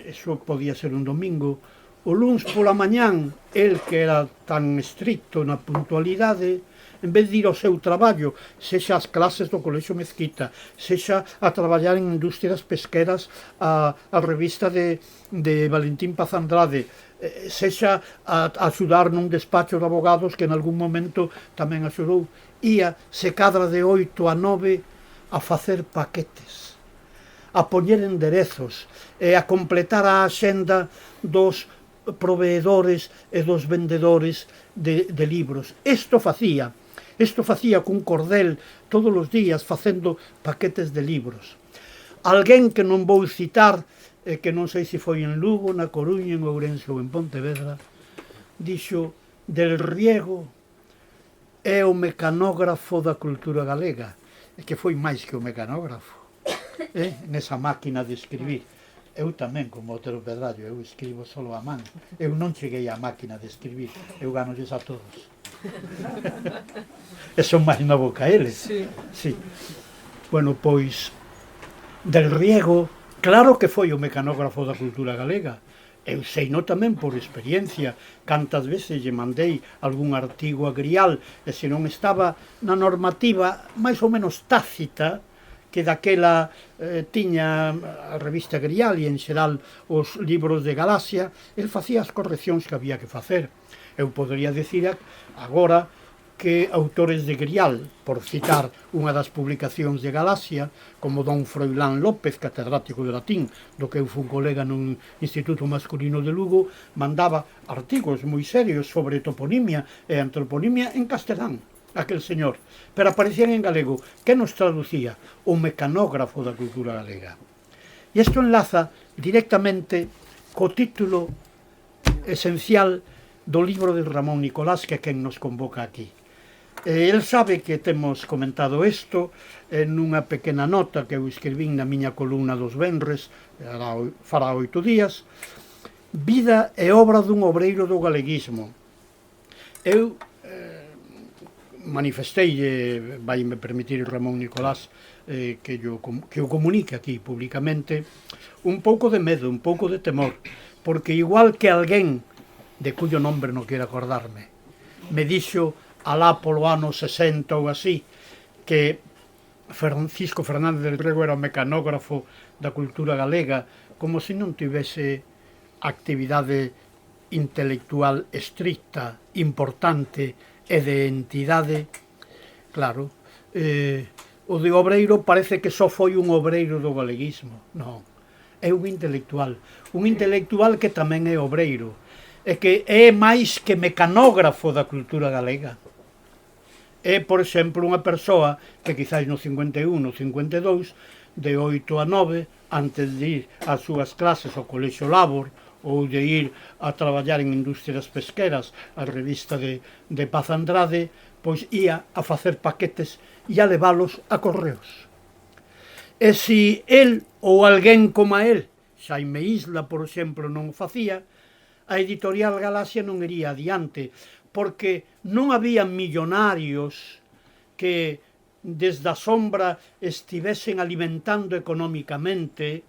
eso podía ser un domingo, o luns pola mañán, el que era tan estricto na puntualidade, en vez de ir ao seu traballo, sexa as clases do Colexio Mezquita, sexa a traballar en industrias pesqueras a revista de Valentín Paz Andrade, sexa a axudar nun despacho de abogados que en algún momento tamén axudou, ia se cadra de 8 a 9 a facer paquetes, a poñer enderezos e a completar a axenda dos proveedores e dos vendedores de libros. Isto facía cun cordel todos os días facendo paquetes de libros. Alguén que non vou citar, que non sei se foi en Lugo, na Coruña, en Ourense ou en Pontevedra, dixo, Del Riego é o mecanógrafo da cultura galega, que foi máis que o mecanógrafo, nesa máquina de escribir. Eu tamén, como Otero Pedrallo, eu escribo solo a man. Eu non cheguei á máquina de escribir, eu ganolles a todos. E son máis novo que eles. Sí. Bueno, pois, Del Riego, claro que foi o mecanógrafo da cultura galega. Eu seino tamén por experiencia, cantas veces lle mandei algún artigo a Grial, e se non estaba na normativa máis ou menos tácita, que daquela tiña a revista Grial e en xeral os libros de Galaxia, el facía as correccións que había que facer. Eu podería dicir agora que autores de Grial, por citar unha das publicacións de Galaxia, como don Froilán López, catedrático de latín, do que eu fui colega nun instituto masculino de Lugo, mandaba artigos moi serios sobre toponimia e antroponimia en castelán, aquel señor, pero aparecían en galego, que nos traducía o mecanógrafo da cultura galega. E isto enlaza directamente co título esencial do libro de Ramón Nicolás, que é quen nos convoca aquí. El sabe que temos comentado isto nunha pequena nota que eu escribín na miña columna dos venres, fará 8 días, Vida e obra dun obreiro do galeguismo. Eu manifestei, vai me permitir Ramón Nicolás que o comunique aquí públicamente, un pouco de medo, un pouco de temor, porque igual que alguén, de cuyo nombre non quero acordarme, me dixo alá polo ano 60 ou así, que Francisco Fernández del Riego era o mecanógrafo da cultura galega, como se non tivese actividade intelectual estricta, importante e de entidade. Claro, o de obreiro parece que só foi un obreiro do galeguismo. Non, é un intelectual que tamén é obreiro, e que é máis que mecanógrafo da cultura galega. É, por exemplo, unha persoa que quizás no 51, no 52, de 8 a 9, antes de ir ás súas clases ao Colexio Labor ou de ir a traballar en Industrias Pesqueras, a revista de Paz Andrade, pois ia a facer paquetes e a leválos a correos. E se el ou alguén como a el, Xaime Isla, por exemplo, non o facía, a editorial Galaxia non iría adiante, porque non había millonarios que desde a sombra estivesen alimentando económicamente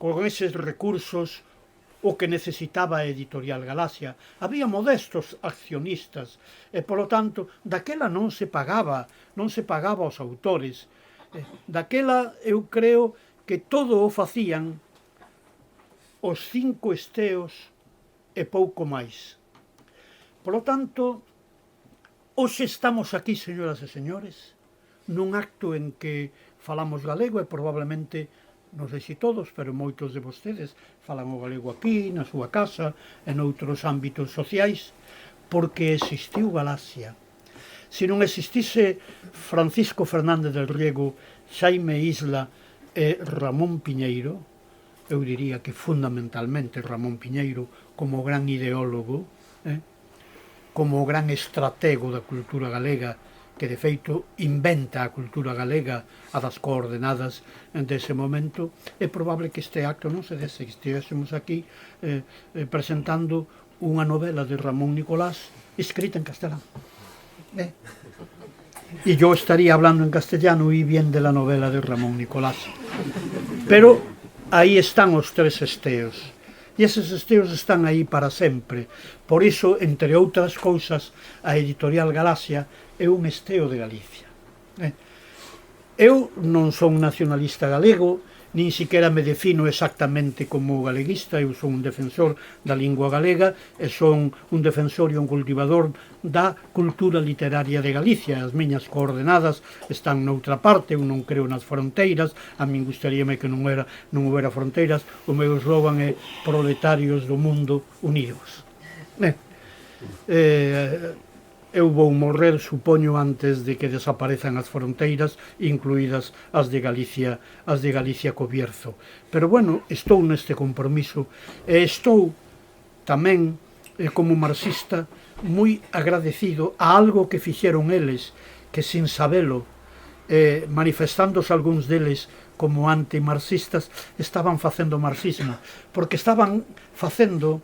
con eses recursos o que necesitaba a editorial Galaxia. Había modestos accionistas e, polo tanto, daquela non se pagaba aos autores. Daquela eu creo que todo o facían os 5 esteos e pouco máis. Polo tanto, hoxe estamos aquí, señoras e señores, nun acto en que falamos galego e probablemente, non sei se todos, pero moitos de vostedes falan o galego aquí, na súa casa, e noutros ámbitos sociais, porque existiu Galaxia. Se non existise Francisco Fernández del Riego, Xaime Isla e Ramón Piñeiro, eu diría que fundamentalmente Ramón Piñeiro como gran ideólogo, como gran estratego da cultura galega, que de feito inventa a cultura galega, a das coordenadas dese momento, é probable que este acto non se dese, que estivésemos aquí presentando unha novela de Ramón Nicolás escrita en castelán. E yo estaría hablando en castellano y bien de la novela de Ramón Nicolás. Pero aí están os 3 esteos. E eses esteos están aí para sempre. Por iso, entre outras cousas, a editorial Galaxia é un esteo de Galicia. Eu non son nacionalista galego, nin siquiera me defino exactamente como galeguista, eu son un defensor da lingua galega e son un defensor e un cultivador da cultura literaria de Galicia. As miñas coordenadas están noutra parte, eu non creo nas fronteiras, a min gustaríame que non houbera fronteiras, o meu eslogan é proletarios do mundo unidos. Eu vou morrer, supoño, antes de que desaparezan as fronteiras, incluídas as de Galicia co Bierzo. Pero, bueno, estou neste compromiso e estou tamén, como marxista, moi agradecido a algo que fixeron eles, que sin sabelo, manifestándose algúns deles como antimarxistas, estaban facendo marxismo, porque estaban facendo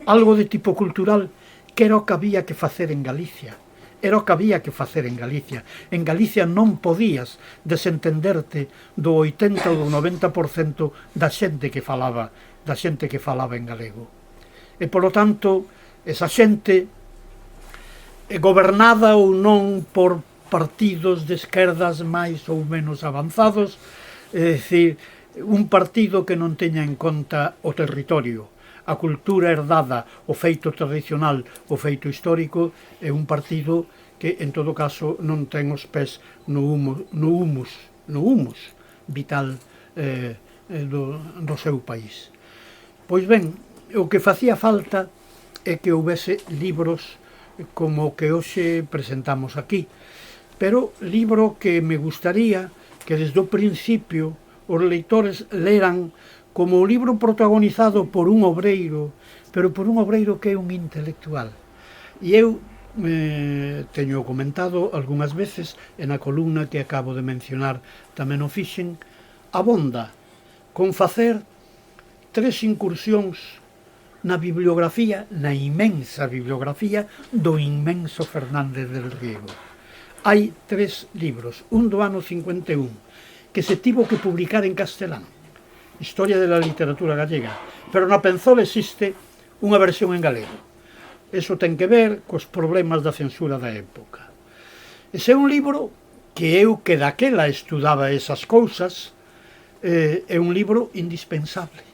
algo de tipo cultural que era o que había que facer en Galicia. Era o que había que facer en Galicia. En Galicia non podías desentenderte do 80 ou do 90% da xente que falaba en galego. E, polo tanto, esa xente, gobernada ou non por partidos de esquerdas máis ou menos avanzados, é dicir, un partido que non teña en conta o territorio, a cultura herdada, o feito tradicional, o feito histórico, é un partido que, en todo caso, non ten os pés no humus vital do seu país. Pois ben, o que facía falta é que houvese libros como o que hoxe presentamos aquí, pero libro que me gustaría que desde o principio os leitores leran como o libro protagonizado por un obreiro, pero por un obreiro que é un intelectual. E eu teño comentado algunhas veces, e na columna que acabo de mencionar tamén o fixen, abonda con facer 3 incursións na bibliografía, na inmensa bibliografía do inmenso Fernández del Riego. Hai 3 libros, un do ano 51, que se tivo que publicar en castelán, Historia de la literatura gallega, pero na Penzola existe unha versión en galego. Eso ten que ver cos problemas da censura da época. Ese é un libro que eu que daquela estudaba esas cousas, é un libro indispensable.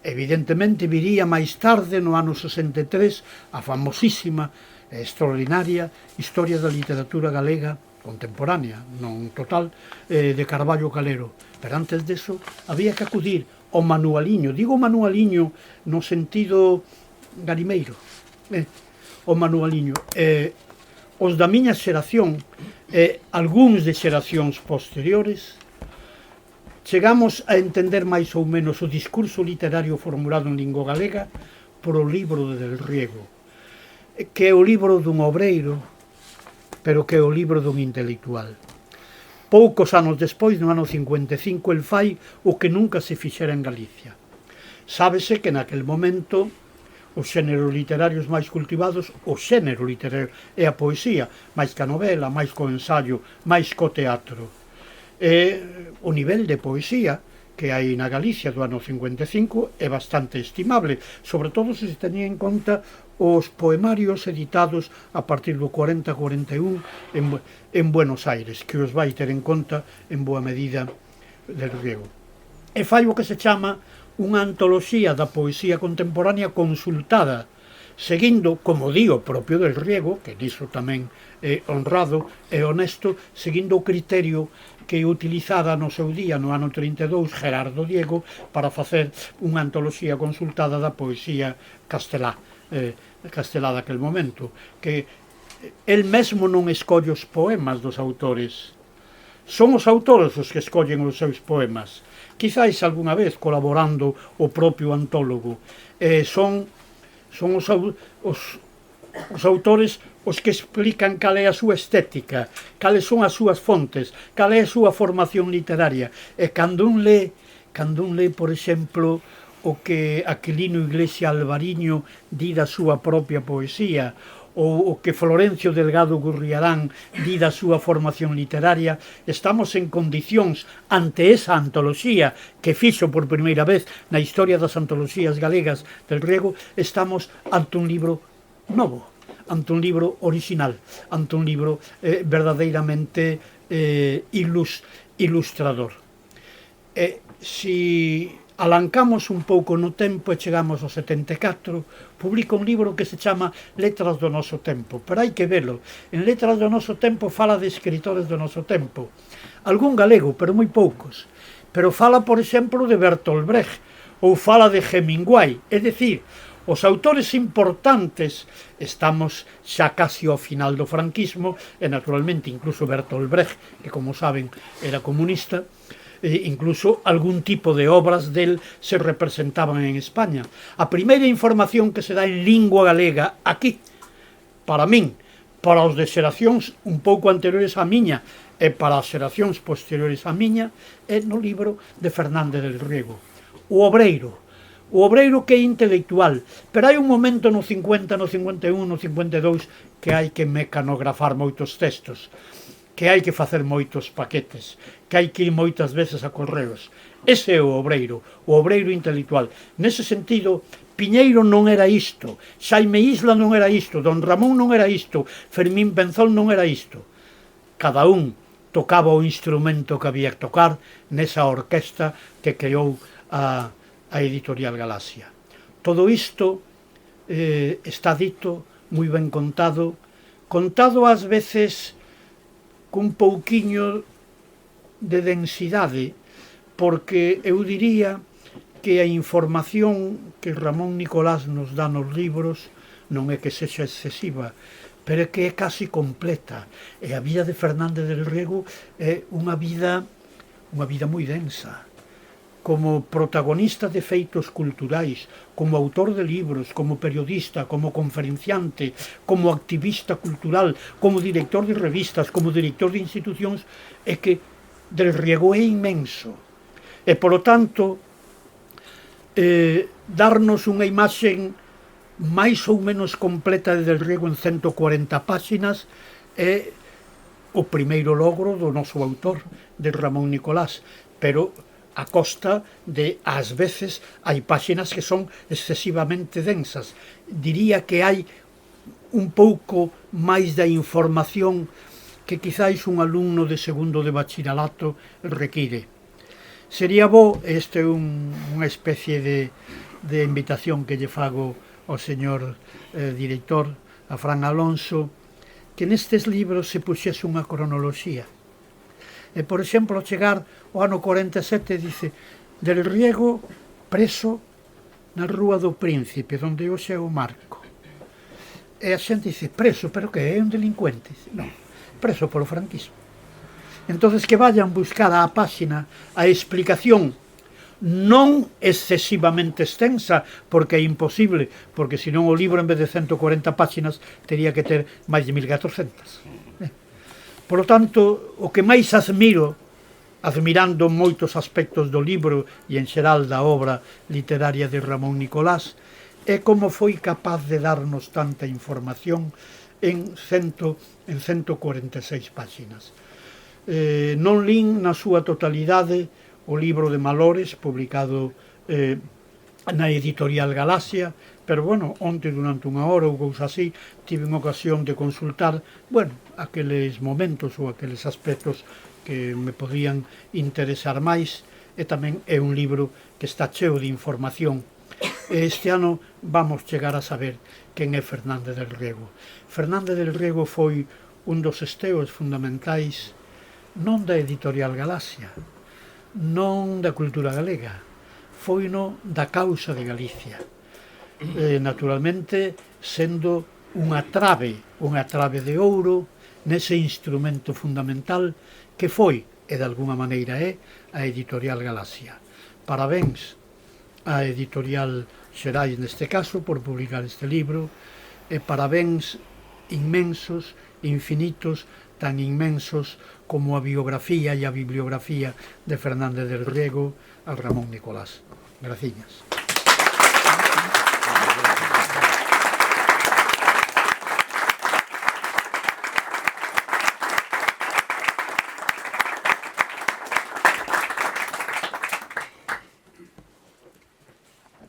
Evidentemente viría máis tarde, no ano 63, a famosísima e extraordinaria Historia da literatura galega contemporánea, non total, de Carballo Calero. Pero antes deso, había que acudir ao manualiño. Digo manualiño no sentido garimeiro. O manualiño. Os da miña xeración, algúns de xeracións posteriores, chegamos a entender máis ou menos o discurso literario formulado en lingua galega por o libro de Del Riego, que é o libro dun obreiro, pero que é o libro dun intelectual. Poucos anos despois, no ano 55, el fai o que nunca se fixera en Galicia. Sábese que naquel momento os xéneros literarios máis cultivados, o xénero literario é a poesía, máis que a novela, máis co ensaio, máis co teatro. O nivel de poesía que hai na Galicia do ano 55 é bastante estimable, sobre todo se tenía en conta os poemarios editados a partir do 40-41 en Buenos Aires, que os vai ter en conta en boa medida Del Riego. E fai o que se chama unha antoloxía da poesía contemporánea consultada, seguindo, como di o propio Del Riego, que niso tamén é honrado e honesto, seguindo o criterio que utilizada no seu día, no ano 32, Gerardo Diego, para facer unha antoloxía consultada da poesía castelá daquel momento, que el mesmo non escolle os poemas dos autores, son os autores os que escollen os seus poemas, quizáis algunha vez colaborando o propio antólogo, son os autores os que explican cal é a súa estética, cales son as súas fontes, cal é a súa formación literaria, e cando un lé, por exemplo, o que Aquilino Iglesia Alvariño di da súa propia poesía, ou o que Florencio Delgado Gurriarán di da súa formación literaria, estamos en condicións ante esa antoloxía que fixo por primeira vez na historia das antoloxías galegas Del Riego, estamos ante un libro novo, ante un libro original, ante un libro verdadeiramente ilustrador. Si alancamos un pouco no tempo e chegamos ao 74, publica un libro que se chama Letras do noso tempo, pero hai que velo. En Letras do noso tempo fala de escritores do noso tempo, algún galego, pero moi poucos, pero fala, por exemplo, de Bertolt Brecht, ou fala de Hemingway, é dicir, os autores importantes, estamos xa casi ao final do franquismo, e naturalmente incluso Bertolt Brecht, que como saben era comunista, incluso algún tipo de obras del se representaban en España. A primeira información que se dá en lingua galega aquí, para min, para os de xeracións un pouco anteriores á miña e para as xeracións posteriores á miña, é no libro de Fernández del Riego, O Obreiro. O obreiro que é intelectual, pero hai un momento no 50, no 51, no 52 que hai que mecanografar moitos textos, que hai que facer moitos paquetes, que hai que ir moitas veces a correos. Ese é o obreiro intelectual. Nese sentido, Piñeiro non era isto, Xaime Isla non era isto, Don Ramón non era isto, Fermín Penzol non era isto. Cada un tocaba o instrumento que había que tocar nesa orquesta que creou a a Editorial Galaxia. Todo isto está dito, moi ben contado ás veces cun pouquiño de densidade, porque eu diría que a información que Ramón Nicolás nos dá nos libros non é que sexa excesiva, pero é que é casi completa. E a vida de Fernández del Riego é unha vida moi densa. Como protagonista de feitos culturais, como autor de libros, como periodista, como conferenciante, como activista cultural, como director de revistas, como director de institucións, é que del Riego é inmenso. E, polo tanto, darnos unha imaxe máis ou menos completa de del Riego en 140 páxinas é o primeiro logro do noso autor, de Ramón Nicolás, pero a costa de, ás veces, hai páxinas que son excesivamente densas. Diría que hai un pouco máis da información que quizáis un alumno de segundo de bachillerato require. Sería bo, este é unha especie de invitación que lle fago ao señor director, a Fran Alonso, que nestes libros se puxese unha cronoloxía. E, por exemplo, chegar ao ano 47, dice, del Riego preso na Rúa do Príncipe, onde hoxe é o Marco. E a xente dice, preso, pero que é un delincuente? Non, preso polo franquismo. Entonces que vayan buscar a páxina a explicación non excesivamente extensa, porque é imposible, porque senón o libro en vez de 140 páxinas teria que ter máis de 1400. Por lo tanto, o que máis admirando moitos aspectos do libro e en xeral da obra literaria de Ramón Nicolás, é como foi capaz de darnos tanta información en 146 páxinas. Non lín na súa totalidade o libro de Malores, publicado na Editorial Galaxia, pero, bueno, onte durante unha hora ou cousa así, tive unha ocasión de consultar, bueno, aqueles momentos ou aqueles aspectos que me podían interesar máis, e tamén é un libro que está cheo de información. Este ano vamos chegar a saber quen é Fernández del Riego. Fernández del Riego foi un dos esteos fundamentais non da Editorial Galaxia, non da cultura galega, foi no da causa de Galicia. Naturalmente, sendo unha trave de ouro nese instrumento fundamental que foi, e de alguna maneira é, a Editorial Galaxia. Parabéns a Editorial Xerais, neste caso, por publicar este libro, e parabéns inmensos, infinitos, tan inmensos como a biografía e a bibliografía de Fernández del Riego a Ramón Nicolás. Graciñas.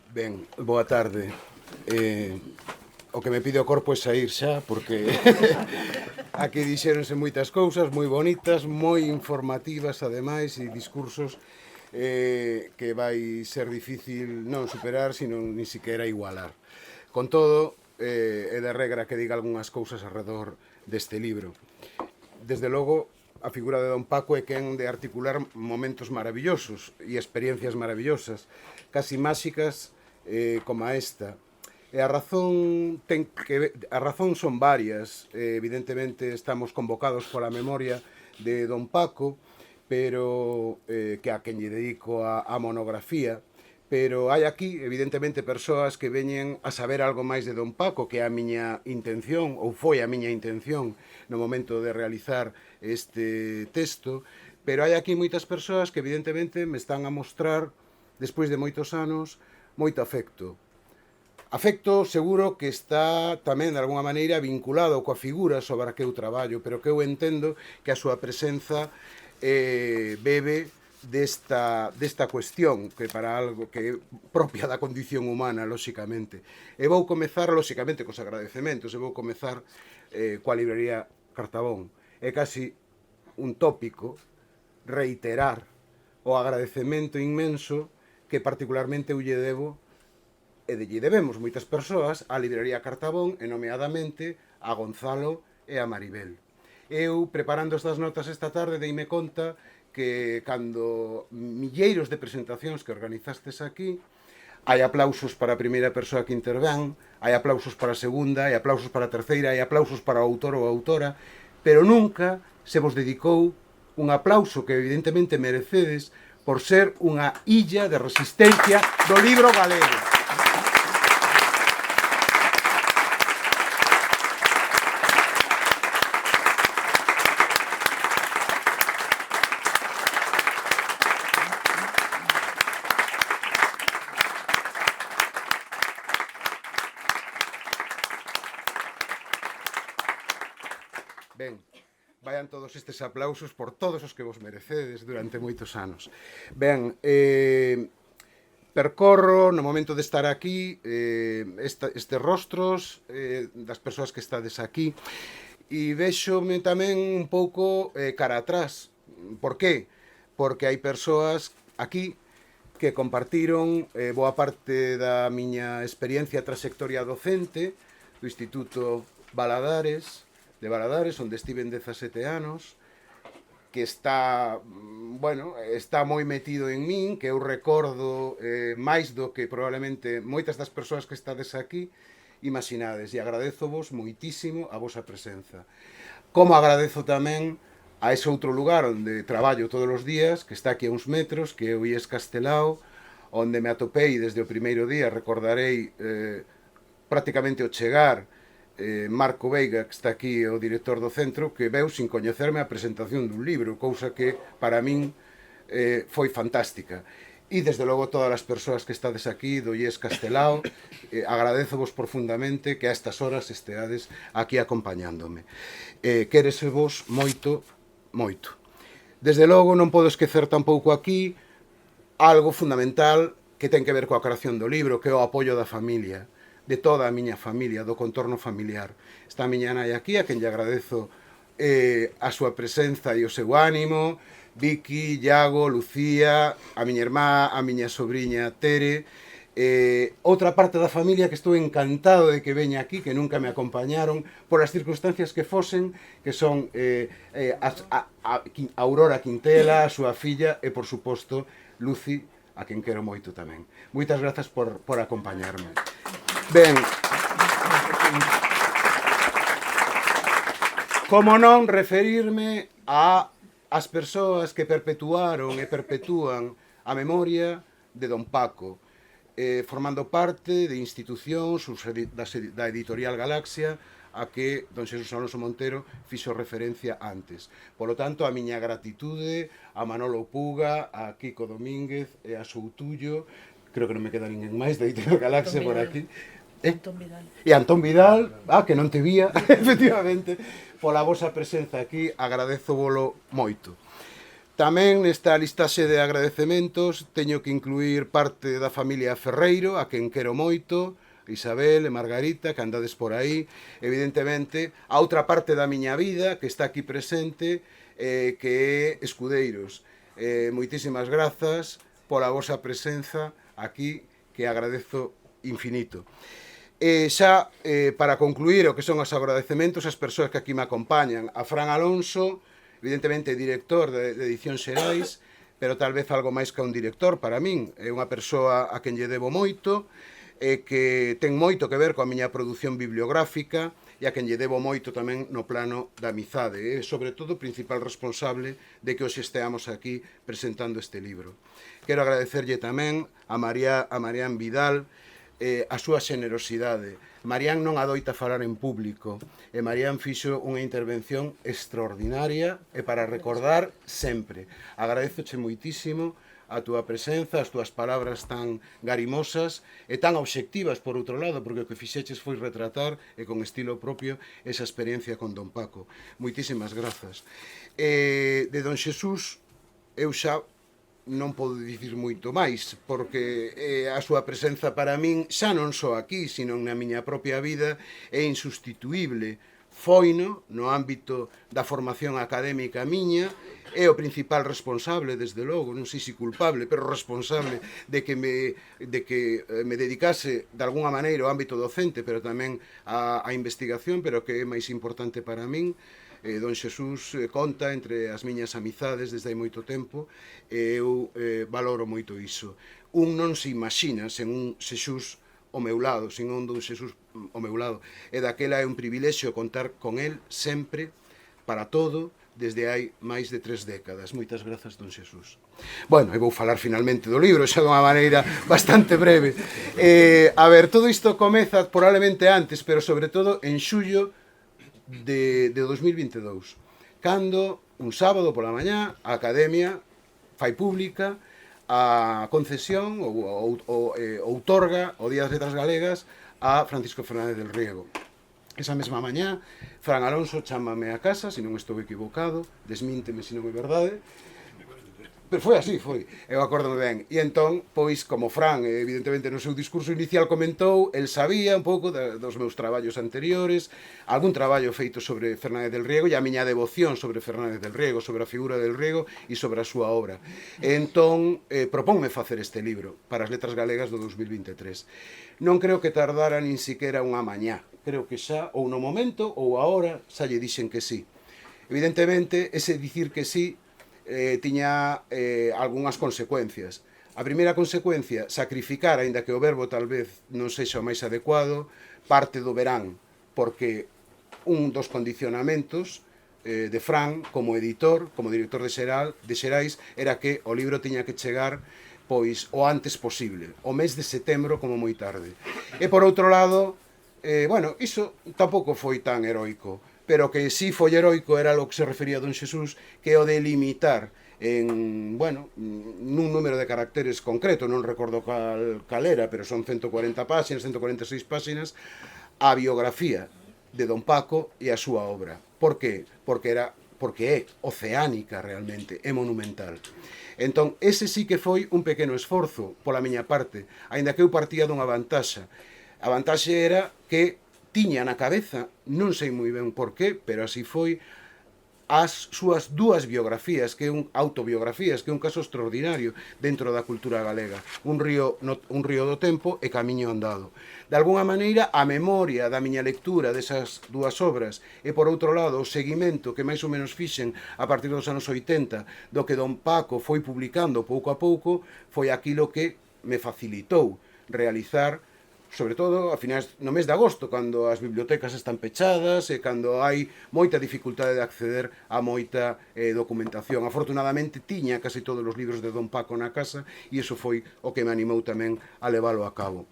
Ben, boa tarde. O que me pide o corpo é saír xa, porque aquí dixéronse moitas cousas moi bonitas, moi informativas, ademais, e discursos que vai ser difícil non superar, sino ni siquiera igualar. Con todo, é de regra que diga algunhas cousas alrededor deste libro. Desde logo, a figura de Don Paco é quen de articular momentos maravillosos e experiencias maravillosas, casi máxicas como a esta. E a razón son varias. Evidentemente estamos convocados pola memoria de Don Paco, pero que a quen lle dedico a monografía, pero hai aquí, evidentemente, persoas que veñen a saber algo máis de Don Paco, que é a miña intención, ou foi a miña intención no momento de realizar este texto, pero hai aquí moitas persoas que evidentemente me están a mostrar, despois de moitos anos, moito afecto. Afecto seguro que está tamén de alguna maneira vinculado coa figura sobre a que eu traballo, pero que eu entendo que a súa presenza bebe desta cuestión, que para algo que é propia da condición humana, lóxicamente. E vou comezar, lóxicamente, cos agradecementos, e vou comezar coa librería Cartabón. É casi un tópico reiterar o agradecemento inmenso que particularmente eu lle debo, e lle debemos moitas persoas, á Librería Cartabón, e nomeadamente a Gonzalo e a Maribel. Eu, preparando estas notas esta tarde, deime conta que cando milleiros de presentacións que organizastes aquí, hai aplausos para a primeira persoa que intervén, hai aplausos para a segunda, hai aplausos para a terceira, hai aplausos para o autor ou a autora, pero nunca se vos dedicou un aplauso que evidentemente merecedes por ser unha illa de resistencia do libro galego. Ben, vayan todos estes aplausos por todos os que vos merecedes durante moitos anos. Ben, percorro no momento de estar aquí estes rostros das persoas que estades aquí e véxome tamén un pouco cara atrás. Por qué? Porque hai persoas aquí que compartiron boa parte da miña experiencia trayectoria docente do Instituto Valadares, onde estiven 17 anos, que está, bueno, está moi metido en min, que eu recordo máis do que probablemente moitas das persoas que estades aquí imaginades, e agradezovos moitísimo a vosa presenza. Como agradezo tamén a ese outro lugar onde traballo todos os días, que está aquí a uns metros, que é o IES Castelao, onde me atopei desde o primeiro día, recordarei prácticamente o chegar, Marco Veiga, que está aquí, o director do centro, que veu sin coñecerme a presentación dun libro, cousa que para min foi fantástica. E desde logo todas as persoas que estades aquí do IES Castelao, agradezovos profundamente que a estas horas esteades aquí acompañándome. Quéresevos moito, moito. Desde logo non podo esquecer tampouco aquí algo fundamental que ten que ver coa creación do libro, que é o apoio da familia, de toda a miña familia, do contorno familiar. Está a miña nai aquí, a quen lle agradezo a súa presenza e o seu ánimo, Vicky, Iago, Lucía, a miña irmá, a miña sobrinha Tere, outra parte da familia que estou encantado de que veña aquí, que nunca me acompañaron, por as circunstancias que fosen, que son a Aurora Quintela, a súa filla, e, por suposto, Lucy, a quen quero moito tamén. Moitas grazas por acompañarme. Ben, como non referirme ás persoas que perpetuaron e perpetúan a memoria de Don Paco, formando parte de institucións da editorial Galaxia, a que don Xesús Alonso Montero fixo referencia antes. Polo tanto, a miña gratitude a Manolo Puga, a Kiko Domínguez e a Soutullo, creo que non me queda ninguén máis da editorial Galaxia por aquí. Antón Vidal. E Antón Vidal, que non te vía, efectivamente, pola vosa presenza aquí, agradezovolo moito. Tamén nesta listaxe de agradecementos teño que incluir parte da familia Ferreiro, a quen quero moito, Isabel e Margarita, que andades por aí, evidentemente, a outra parte da miña vida que está aquí presente, que é Escudeiros. Moitísimas grazas pola vosa presenza aquí, que agradezo infinito. Xa, para concluir o que son os agradecementos ás persoas que aquí me acompañan, a Fran Alonso, evidentemente director de Edicións Xerais, pero tal vez algo máis que un director para min, é unha persoa a quen lle debo moito, que ten moito que ver coa miña produción bibliográfica e a quen lle debo moito tamén no plano da amizade, e sobre todo o principal responsable de que hoxe esteamos aquí presentando este libro. Quero agradecerlle tamén a Marián Vidal a súa xenerosidade. Marián non adoita falar en público e Marián fixo unha intervención extraordinaria e para recordar sempre. Agradezoche moitísimo a túa presenza, as túas palabras tan garimosas e tan obxectivas por outro lado, porque o que fixeches foi retratar e con estilo propio esa experiencia con Don Paco. Moitísimas grazas. De Don Xesús eu xa non podo dicir moito máis, porque a súa presenza para min, xa non só aquí, sino na miña propia vida, é insustituíble, foino no ámbito da formación académica miña, é o principal responsable, desde logo, non sei se culpable, pero responsable de que me dedicase de alguna maneira ao ámbito docente, pero tamén á investigación, pero que é máis importante para min. Don Xesús conta entre as miñas amizades desde hai moito tempo, e eu valoro moito iso. Un non se imagina sen un Xesús ao meu lado, sen un Don Xesús ao meu lado, e daquela é un privilexio contar con el sempre, para todo, desde hai máis de 3 décadas. Moitas grazas, Don Xesús. Bueno, e vou falar finalmente do libro, xa dunha maneira bastante breve. A ver, todo isto comeza probablemente antes, pero sobre todo en xullo de 2022, cando un sábado pola mañá a Academia fai pública a concesión ou outorga o Día das Letras Galegas a Francisco Fernández del Riego. Esa mesma mañá, Fran Alonso chámame a casa, se non estou equivocado, desmínteme se non é verdade, pero foi así, foi, eu acordo ben. E entón, pois, como Fran, evidentemente, no seu discurso inicial comentou, el sabía un pouco dos meus traballos anteriores, algún traballo feito sobre Fernández del Riego e a miña devoción sobre Fernández del Riego, sobre a figura del Riego e sobre a súa obra. E entón, propónme facer este libro para as Letras Galegas do 2023. Non creo que tardara nin siquiera unha mañá. Creo que xa, ou no momento, ou agora, xa lle dixen que sí. Evidentemente, ese dicir que sí tiña algunhas consecuencias. A primeira consecuencia, sacrificar, aínda que o verbo tal vez non sexa o máis adecuado, parte do verán, porque un dos condicionamentos de Fran como editor, como director de Xerais, era que o libro tiña que chegar pois o antes posible, o mes de setembro como moi tarde. E por outro lado, bueno, iso tampouco foi tan heroico, pero que sí foi heroico era o que se refería a Don Xesús, que é o de limitar en, bueno, nun número de caracteres concreto, non recordo cal era, pero son 140 páxinas, 146 páxinas, a biografía de Don Paco e a súa obra. Por qué? Porque é oceánica realmente, é monumental. Entón, ese sí que foi un pequeno esforzo pola miña parte, aínda que eu partía dunha vantaxe. A vantaxe era que tiña na cabeza, non sei moi ben por qué, pero así foi, as súas dúas biografías, autobiografías, que é un caso extraordinario dentro da cultura galega. Un río do tempo e Camiño andado. De alguna maneira, a memoria da miña lectura desas dúas obras e, por outro lado, o seguimento que máis ou menos fixen a partir dos anos 80 do que Don Paco foi publicando pouco a pouco, foi aquilo que me facilitou realizar, sobre todo a finais no mes de agosto, cando as bibliotecas están pechadas e cando hai moita dificultade de acceder a moita documentación. Afortunadamente tiña casi todos os libros de Don Paco na casa e iso foi o que me animou tamén a leválo a cabo.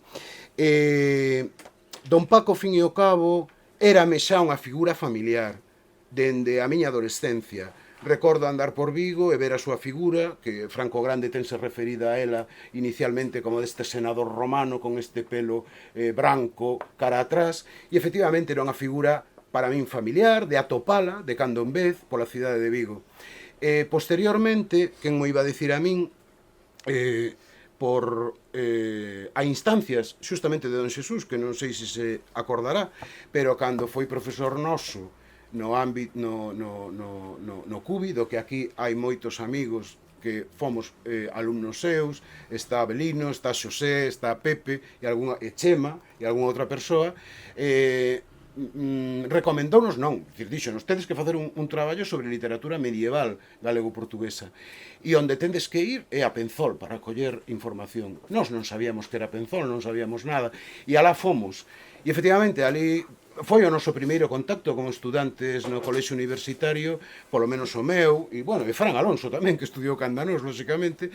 Don Paco, fin e ao cabo, érame xa unha figura familiar dende a miña adolescencia. Recordo andar por Vigo e ver a súa figura, que Franco Grande tense referida a ela inicialmente como deste senador romano con este pelo branco cara atrás, e efectivamente era unha figura para min familiar, de atopala, de cando en vez, pola cidade de Vigo. Posteriormente, quen mo iba a dicir a min, por a instancias xustamente de Don Xesús, que non sei se se acordará, pero cando foi profesor noso no CUBI, do que aquí hai moitos amigos que fomos alumnos seus, está Abelino, está Xosé, está Pepe, e Chema, e algunha outra persoa, recomendounos, non, dixonos, tedes que facer un traballo sobre literatura medieval galego-portuguesa, e onde tendes que ir é a Penzol para coller información. Nós non sabíamos que era Penzol, non sabíamos nada, e alá fomos, e efectivamente ali foi o noso primeiro contacto con estudantes no colexio universitario, polo menos o meu, e, bueno, e Fran Alonso tamén, que estudiou candanós, lóxicamente,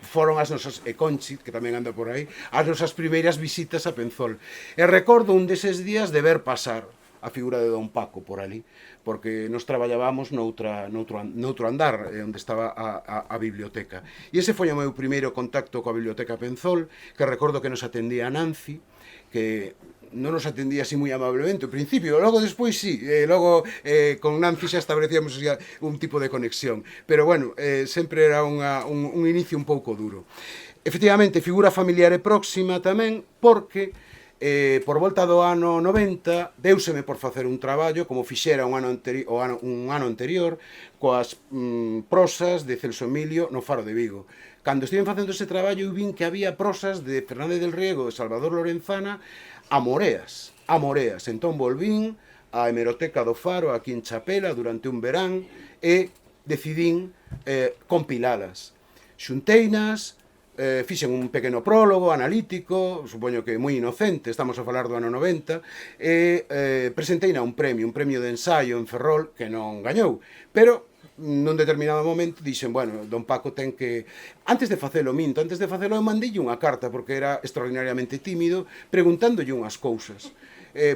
foron as nosas, e Conchi, que tamén anda por aí, as nosas primeiras visitas a Penzol. E recordo un deses días de ver pasar a figura de Don Paco por ali, porque nos traballábamos noutro andar, onde estaba a biblioteca. E ese foi o meu primeiro contacto coa biblioteca Penzol, que recordo que nos atendía Nancy, que non nos atendía así moi amablemente ao principio, logo despois sí, logo con Nancy xa establecíamos un tipo de conexión, pero bueno, sempre era un inicio un pouco duro. Efectivamente, figura familiar e próxima tamén, porque por volta do ano 90 deuseme por facer un traballo como fixera un ano anterior coas prosas de Celso Emilio no Faro de Vigo. Cando estiven facendo ese traballo eu vin que había prosas de Fernández del Riego e Salvador Lorenzana a moreas. Entón volvín á hemeroteca do Faro aquí en Chapela durante un verán e decidín compilalas. Xunteinas, fixen un pequeno prólogo analítico, supoño que moi inocente, estamos a falar do ano 90, e presenteina un premio de ensaio en Ferrol que non gañou, pero nun determinado momento dixen, bueno, don Paco ten que... Antes de facelo eu mandille unha carta, porque era extraordinariamente tímido, preguntándolle unhas cousas.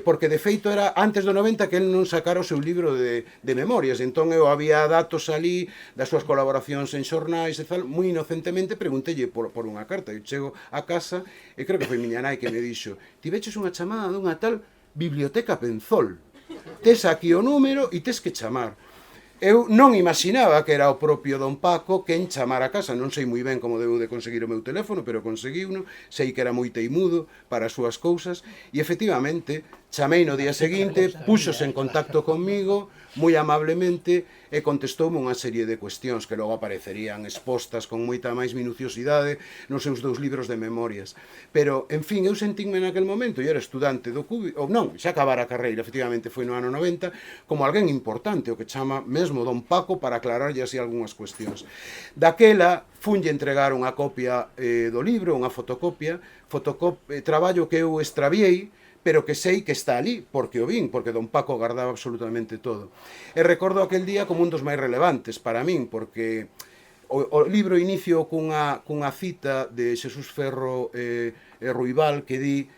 Porque de feito era antes do 90 que el non sacara o seu libro de memorias, entón eu había datos ali das súas colaboracións en xornais e tal, moi inocentemente preguntelle por unha carta. Eu chego a casa e creo que foi miña nai que me dixo: ti veches unha chamada dunha tal Biblioteca Penzol, tes aquí o número e tes que chamar. Eu non imaginaba que era o propio don Paco quen chamar a casa, non sei moi ben como debo de conseguir o meu teléfono, pero conseguiuno, sei que era moi teimudo para as súas cousas, e efectivamente chamei no día seguinte, puxose en contacto conmigo, moi amablemente, e contestoume unha serie de cuestións que logo aparecerían expostas con moita máis minuciosidade nos seus 2 libros de memorias. Pero, en fin, eu sentínme naquel momento, eu era estudante do CUBI, ou non, xa acabara a carreira, efectivamente foi no ano 90, como alguén importante, o que chama mesmo don Paco para aclararlle así algunhas cuestións. Daquela, funlle entregar unha copia do libro, unha fotocopia, traballo que eu extraviei, pero que sei que está ali, porque o vin, porque don Paco guardaba absolutamente todo. E recordo aquel día como un dos máis relevantes para min, porque o libro inicio cunha cita de Xesús Ferro e Ruibal que di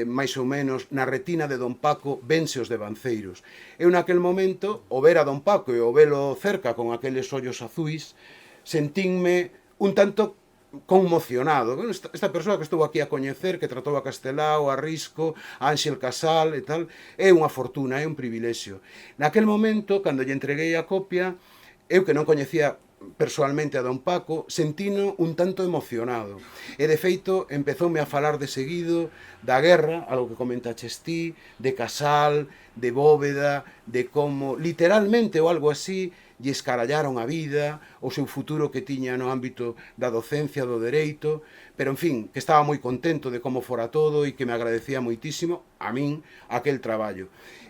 máis ou menos, na retina de don Paco vense os devanceiros. Eu naquel momento, o ver a don Paco e o velo cerca con aqueles ollos azuis, sentínme un tanto conmocionado. Esta persoa que estou aquí a coñecer, que tratou a Castelao, a Risco, a Ángel Casal e tal, é unha fortuna, é un privilexio. Naquel momento, cando lle entreguei a copia, eu que non coñecía persoalmente a don Paco, sentino un tanto emocionado. E de feito, empezoume a falar de seguido da guerra, algo que comentaches ti, de Casal, de Bóveda, de como, literalmente ou algo así, lle escarallaron a vida, o seu futuro que tiña no ámbito da docencia, do dereito, pero, en fin, que estaba moi contento de como fora todo e que me agradecía moitísimo, a min, aquel traballo.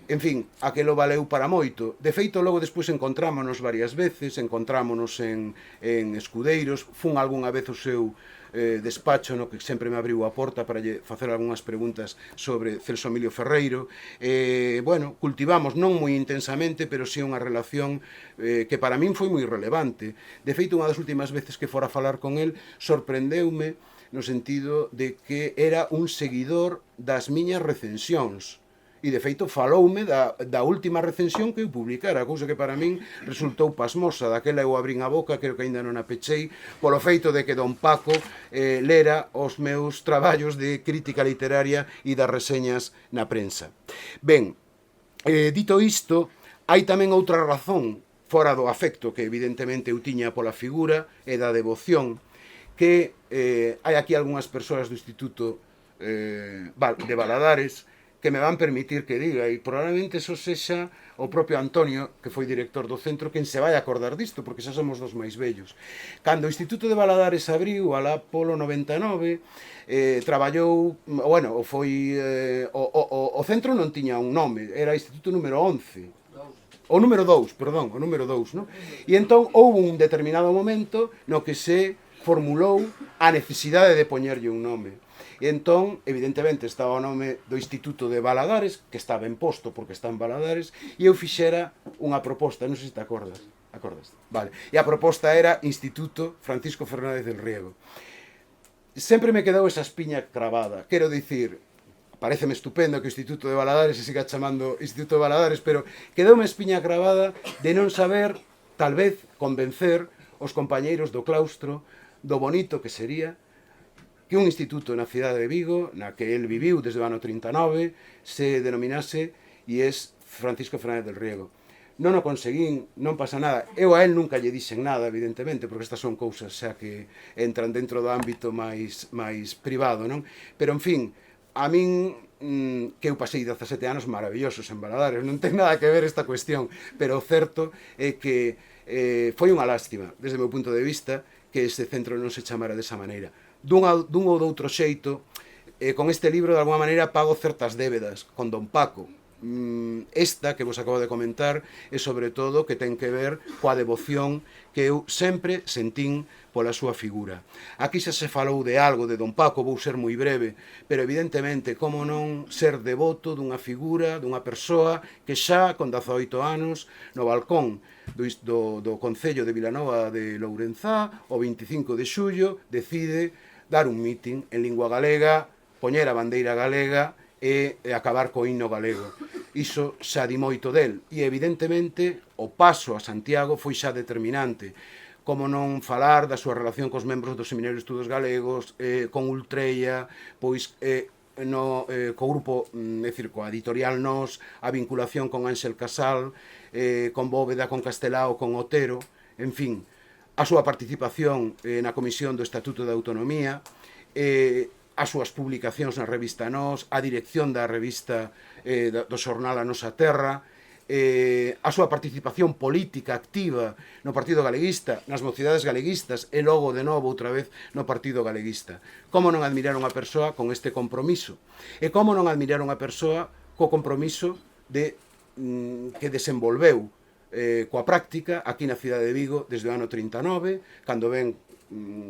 En fin, aquelo valeu para moito. De feito, logo despois encontrámonos varias veces, encontrámonos en Escudeiros, fun algunha vez o seu despacho no que sempre me abriu a porta para lle facer algunhas preguntas sobre Celso Emilio Ferreiro. Bueno, cultivamos non moi intensamente, pero sí unha relación que para min foi moi relevante. De feito, unha das últimas veces que fora a falar con el, sorprendeume no sentido de que era un seguidor das miñas recensións. E, de feito, faloume da última recensión que eu publicara, cousa que para min resultou pasmosa. Daquela eu abrín a boca, creo que aínda non a pechei, polo feito de que don Paco lera os meus traballos de crítica literaria e das reseñas na prensa. Ben, dito isto, hai tamén outra razón fora do afecto que evidentemente eu tiña pola figura e da devoción, que hai aquí algunhas persoas do Instituto de Valadares que me van permitir que diga, e probablemente eso sexa o propio Antonio, que foi director do centro, quen se vai acordar disto, porque xa somos dos máis vellos. Cando o Instituto de Valadares abriu, alá polo 99, traballou, bueno, foi... O centro non tiña un nome, era Instituto número 11. O número 2, perdón, o número 2, non? E entón houve un determinado momento no que se formulou a necesidade de poñerlle un nome. E entón, evidentemente, estaba o nome do Instituto de Valadares, que estaba en posto porque está en Valadares, e eu fixera unha proposta, non sei se te acordas. Acordas? Vale. E a proposta era Instituto Francisco Fernández del Riego. Sempre me quedou esa espiña cravada. Quero dicir, pareceme estupendo que o Instituto de Valadares se siga chamando Instituto de Valadares, pero quedoume a espiña cravada de non saber, tal vez, convencer os compañeiros do claustro do bonito que sería que un instituto na cidade de Vigo, na que el viviu desde o ano 39, se denominase e es Francisco Fernández del Riego. Non o conseguín, non pasa nada. Eu a él nunca lle dixen nada, evidentemente, porque estas son cousas xa que entran dentro do ámbito máis privado, non? Pero, en fin, a min que eu pasei 17 anos maravillosos en Valadares, non ten nada que ver esta cuestión, pero o certo é que foi unha lástima, desde o meu punto de vista, que este centro non se chamara desa maneira. Dun ou doutro xeito, con este libro, de alguma maneira, pago certas débedas con don Paco. Esta que vos acabo de comentar é sobre todo que ten que ver coa devoción que eu sempre sentín pola súa figura. Aquí xa se falou de algo de don Paco, vou ser moi breve, pero evidentemente como non ser devoto dunha figura, dunha persoa que xa con 18 anos no balcón do Concello de Vilanova de Lourenzá o 25 de xullo decide dar un mitin en lingua galega, poñer a bandeira galega e acabar co himno galego. Iso xa di moito del, e evidentemente o paso a Santiago foi xa determinante. Como non falar da súa relación cos membros do Seminario de Estudos Galegos, con Ultreia, pois co grupo, é dicir, coa editorial Nós, a vinculación con Ángel Casal, con Bóveda, con Castelao, con Otero, en fin, a súa participación na Comisión do Estatuto de Autonomía, as súas publicacións na revista Nós, a dirección da revista do xornal A Nosa Terra, a súa participación política activa no Partido Galeguista, nas mocidades galeguistas e logo de novo outra vez no Partido Galeguista. Como non admirar unha persoa con este compromiso? E como non admirar unha persoa co compromiso que desenvolveu coa práctica aquí na cidade de Vigo desde o ano 39, cando ven,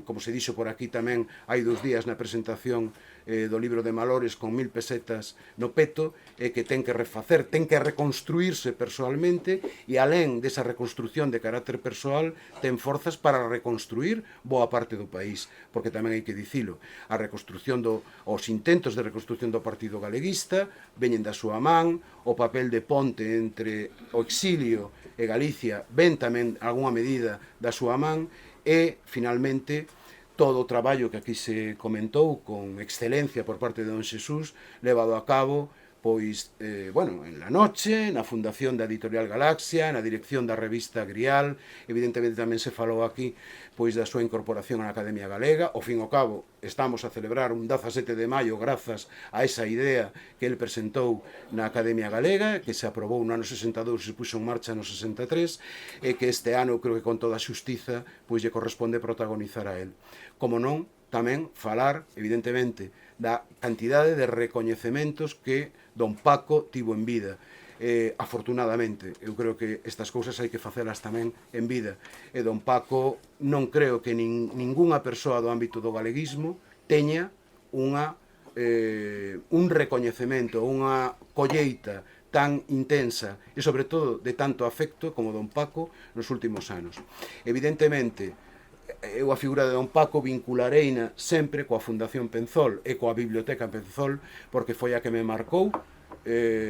como se dixo por aquí tamén hai 2 días na presentación do libro de Malores con 1000 pesetas no peto, que ten que refacer, ten que reconstruirse persoalmente, e alén desa reconstrucción de carácter persoal ten forzas para reconstruir boa parte do país, porque tamén hai que dicilo, a reconstrucción os intentos de reconstrucción do Partido Galeguista veñen da súa man, o papel de ponte entre o exilio e Galicia ven tamén algunha medida da súa man, e, finalmente, todo o traballo que aquí se comentou con excelencia por parte de don Xesús, levado a cabo, pois, en La Noche, na fundación da Editorial Galaxia, na dirección da revista Grial, evidentemente tamén se falou aquí pois da súa incorporación á Academia Galega. Ao fin e ao cabo, estamos a celebrar un 17 de maio grazas a esa idea que ele presentou na Academia Galega, que se aprobou no ano 62 e se puxo en marcha no 63, e que este ano, creo que con toda a xustiza, pois lle corresponde protagonizar a él. Como non, tamén falar, evidentemente, da cantidade de recoñecementos que don Paco tivo en vida. Afortunadamente, eu creo que estas cousas hai que facelas tamén en vida. E don Paco non creo que ningunha persoa do ámbito do galeguismo teña un recoñecemento, unha colleita tan intensa e, sobre todo, de tanto afecto como don Paco nos últimos anos. Evidentemente, eu a figura de don Paco vinculareina sempre coa Fundación Penzol e coa Biblioteca Penzol, porque foi a que me marcou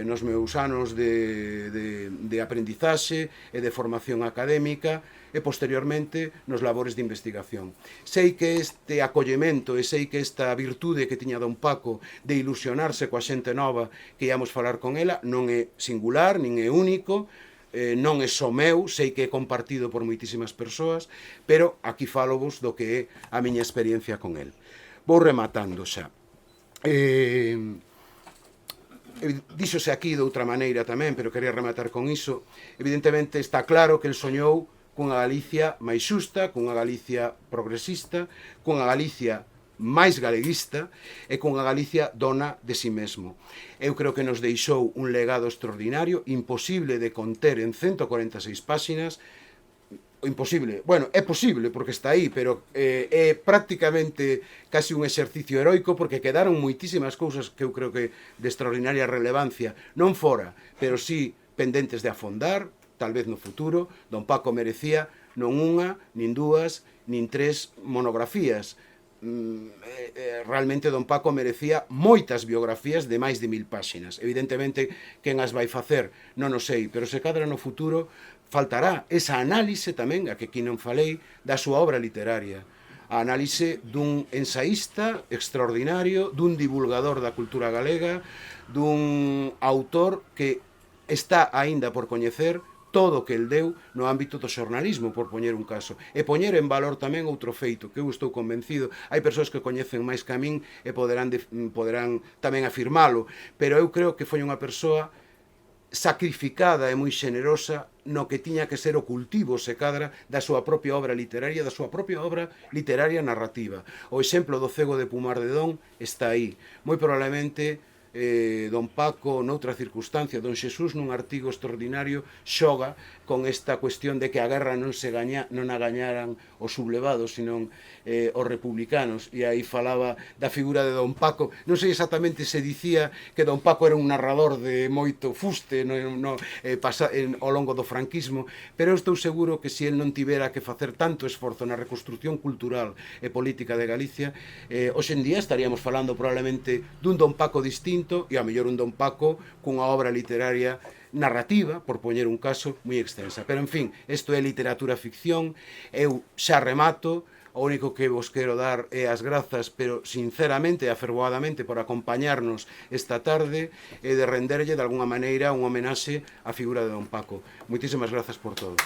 nos meus anos de aprendizaxe e de formación académica e posteriormente nos labores de investigación. Sei que este acollemento e sei que esta virtude que tiña don Paco de ilusionarse coa xente nova que íamos falar con ela non é singular, nin é único, non é só meu, sei que é compartido por moitísimas persoas, pero aquí falovos do que é a miña experiencia con el. Vou rematando xa. Díxose aquí de outra maneira tamén, pero quería rematar con iso. Evidentemente está claro que el soñou cunha Galicia máis xusta, cunha Galicia progresista, cunha Galicia máis galeguista e cunha Galicia dona de si mesmo. Eu creo que nos deixou un legado extraordinario, imposible de conter en 146 páxinas. Imposible, bueno, é posible porque está aí, pero é prácticamente casi un exercicio heroico, porque quedaron moitísimas cousas que eu creo que de extraordinaria relevancia, non fora, pero sí pendentes de afondar, tal vez no futuro. Don Paco merecía non unha, nin dúas, nin 3 monografías. Realmente don Paco merecía moitas biografías de máis de 1000 páxinas. Evidentemente, quen as vai facer non o sei, pero se cadra no futuro faltará esa análise tamén, a que aquí non falei, da súa obra literaria. A análise dun ensaísta extraordinario, dun divulgador da cultura galega, dun autor que está aínda por coñecer todo o que el deu no ámbito do xornalismo, por poñer un caso. E poñer en valor tamén outro feito, que eu estou convencido, hai persoas que coñecen máis que a min e poderán tamén afirmalo, pero eu creo que foi unha persoa sacrificada e moi xenerosa no que tiña que ser o cultivo, se cadra, da súa propia obra literaria, da súa propia obra literaria narrativa. O exemplo do Cego de Pumar de Don está aí. Moi probablemente don Paco, noutra circunstancia, don Xesús, nun artigo extraordinario, xoga con esta cuestión de que a guerra non a gañaran os sublevados, senón os republicanos, e aí falaba da figura de don Paco. Non sei exactamente se dicía que don Paco era un narrador de moito fuste ao longo do franquismo, pero eu estou seguro que se el non tivera que facer tanto esforzo na reconstrucción cultural e política de Galicia, hoxe en día estaríamos falando probablemente dun don Paco distinto, e a mellor un don Paco cunha obra literaria narrativa, por poñer un caso, moi extensa. Pero, en fin, isto é literatura ficción, eu xa remato, o único que vos quero dar é as grazas, pero sinceramente e afervoadamente, por acompañarnos esta tarde e de renderlle de alguna maneira un homenaxe á figura de don Paco. Moitísimas grazas por todo.